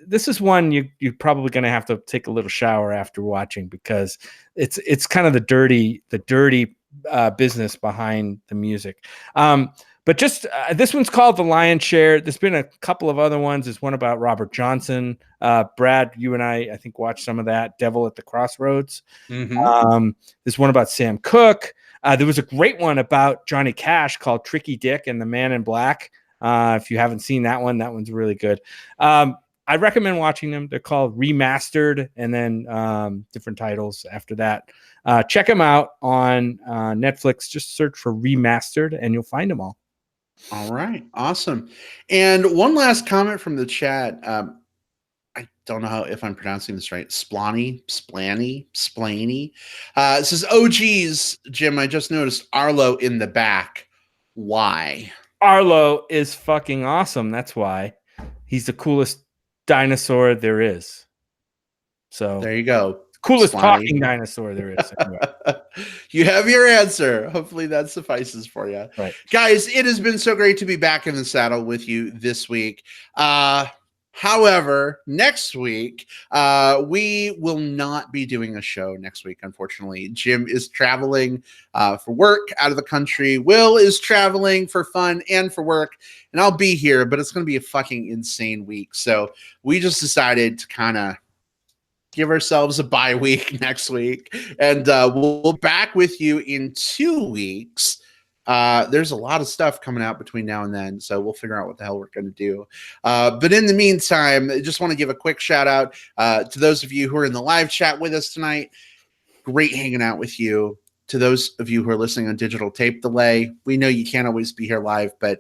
this is one you're probably going to have to take a little shower after watching, because it's kind of the dirty business behind the music. But just this one's called The Lion's Share. There's been a couple of other ones. There's one about Robert Johnson. Brad, you and I think watched some of that. Devil at the Crossroads. There's one about Sam Cooke. There was a great one about Johnny Cash called Tricky Dick and the Man in Black. If you haven't seen that one's really good. I recommend watching them. They're called Remastered, and then different titles after that. Check them out on Netflix. Just search for Remastered and you'll find them all. All right. Awesome. And one last comment from the chat. I don't know if I'm pronouncing this right. Splaney. It says, oh, geez, Jim, I just noticed Arlo in the back. Why? Arlo is fucking awesome. That's why. He's the coolest dinosaur there is. So there you go. Coolest talking dinosaur there is. Anyway. You have your answer. Hopefully that suffices for you. Right. Guys, it has been so great to be back in the saddle with you this week. However, next week, we will not be doing a show next week, unfortunately. Jim is traveling for work out of the country. Will is traveling for fun and for work. And I'll be here, but it's going to be a fucking insane week. So we just decided to kind of give ourselves a bye week next week. And we'll be back with you in 2 weeks. There's a lot of stuff coming out between now and then, so we'll figure out what the hell we're going to do. But in the meantime, I just want to give a quick shout out to those of you who are in the live chat with us tonight. Great hanging out with you. To those of you who are listening on digital tape delay, we know you can't always be here live, but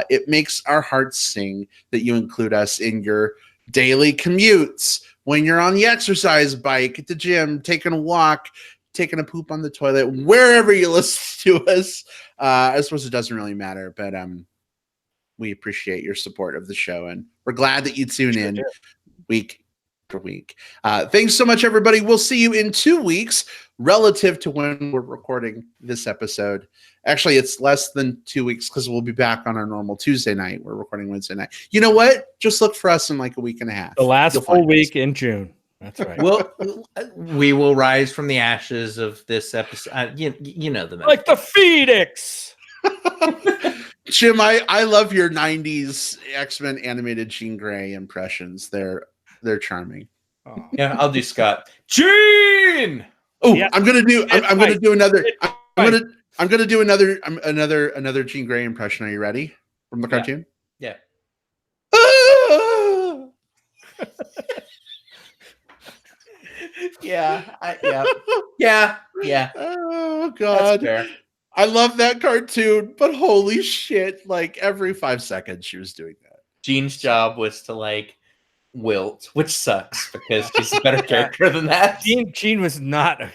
it makes our hearts sing that you include us in your daily commutes, when you're on the exercise bike, at the gym, taking a walk, taking a poop on the toilet, wherever you listen to us. I suppose it doesn't really matter, but we appreciate your support of the show, and we're glad that you tune in week after week. Thanks so much, everybody. We'll see you in 2 weeks relative to when we're recording this episode. Actually, it's less than 2 weeks because we'll be back on our normal Tuesday night. We're recording Wednesday night. You know what? Just look for us in like a week and a half. The last full week in June. That's right. We will rise from the ashes of this episode. You know the message. Like the Phoenix. Jim, I love your 90s X-Men animated Jean Grey impressions. They're charming. Oh. Yeah, I'll do Scott. Jean. Oh, yeah. I'm gonna do another. I'm gonna do another Jean Grey impression. Are you ready? From the cartoon? Yeah. Yeah. Oh God. I love that cartoon, but holy shit, like every 5 seconds she was doing that. Jean's job was to like wilt, which sucks because she's a better character than that. Jean was not at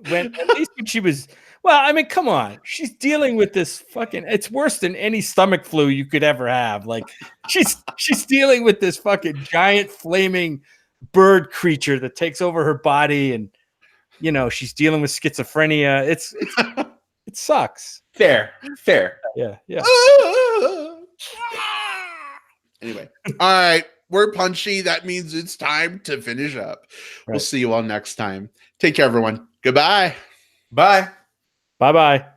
least when she was. Well, I mean, come on. She's dealing with this fucking. It's worse than any stomach flu you could ever have. Like she's dealing with this fucking giant flaming bird creature that takes over her body, and she's dealing with schizophrenia. It sucks. Fair. Yeah. Anyway, all right. We're punchy. That means it's time to finish up. Right. We'll see you all next time. Take care, everyone. Goodbye. Bye. Bye-bye.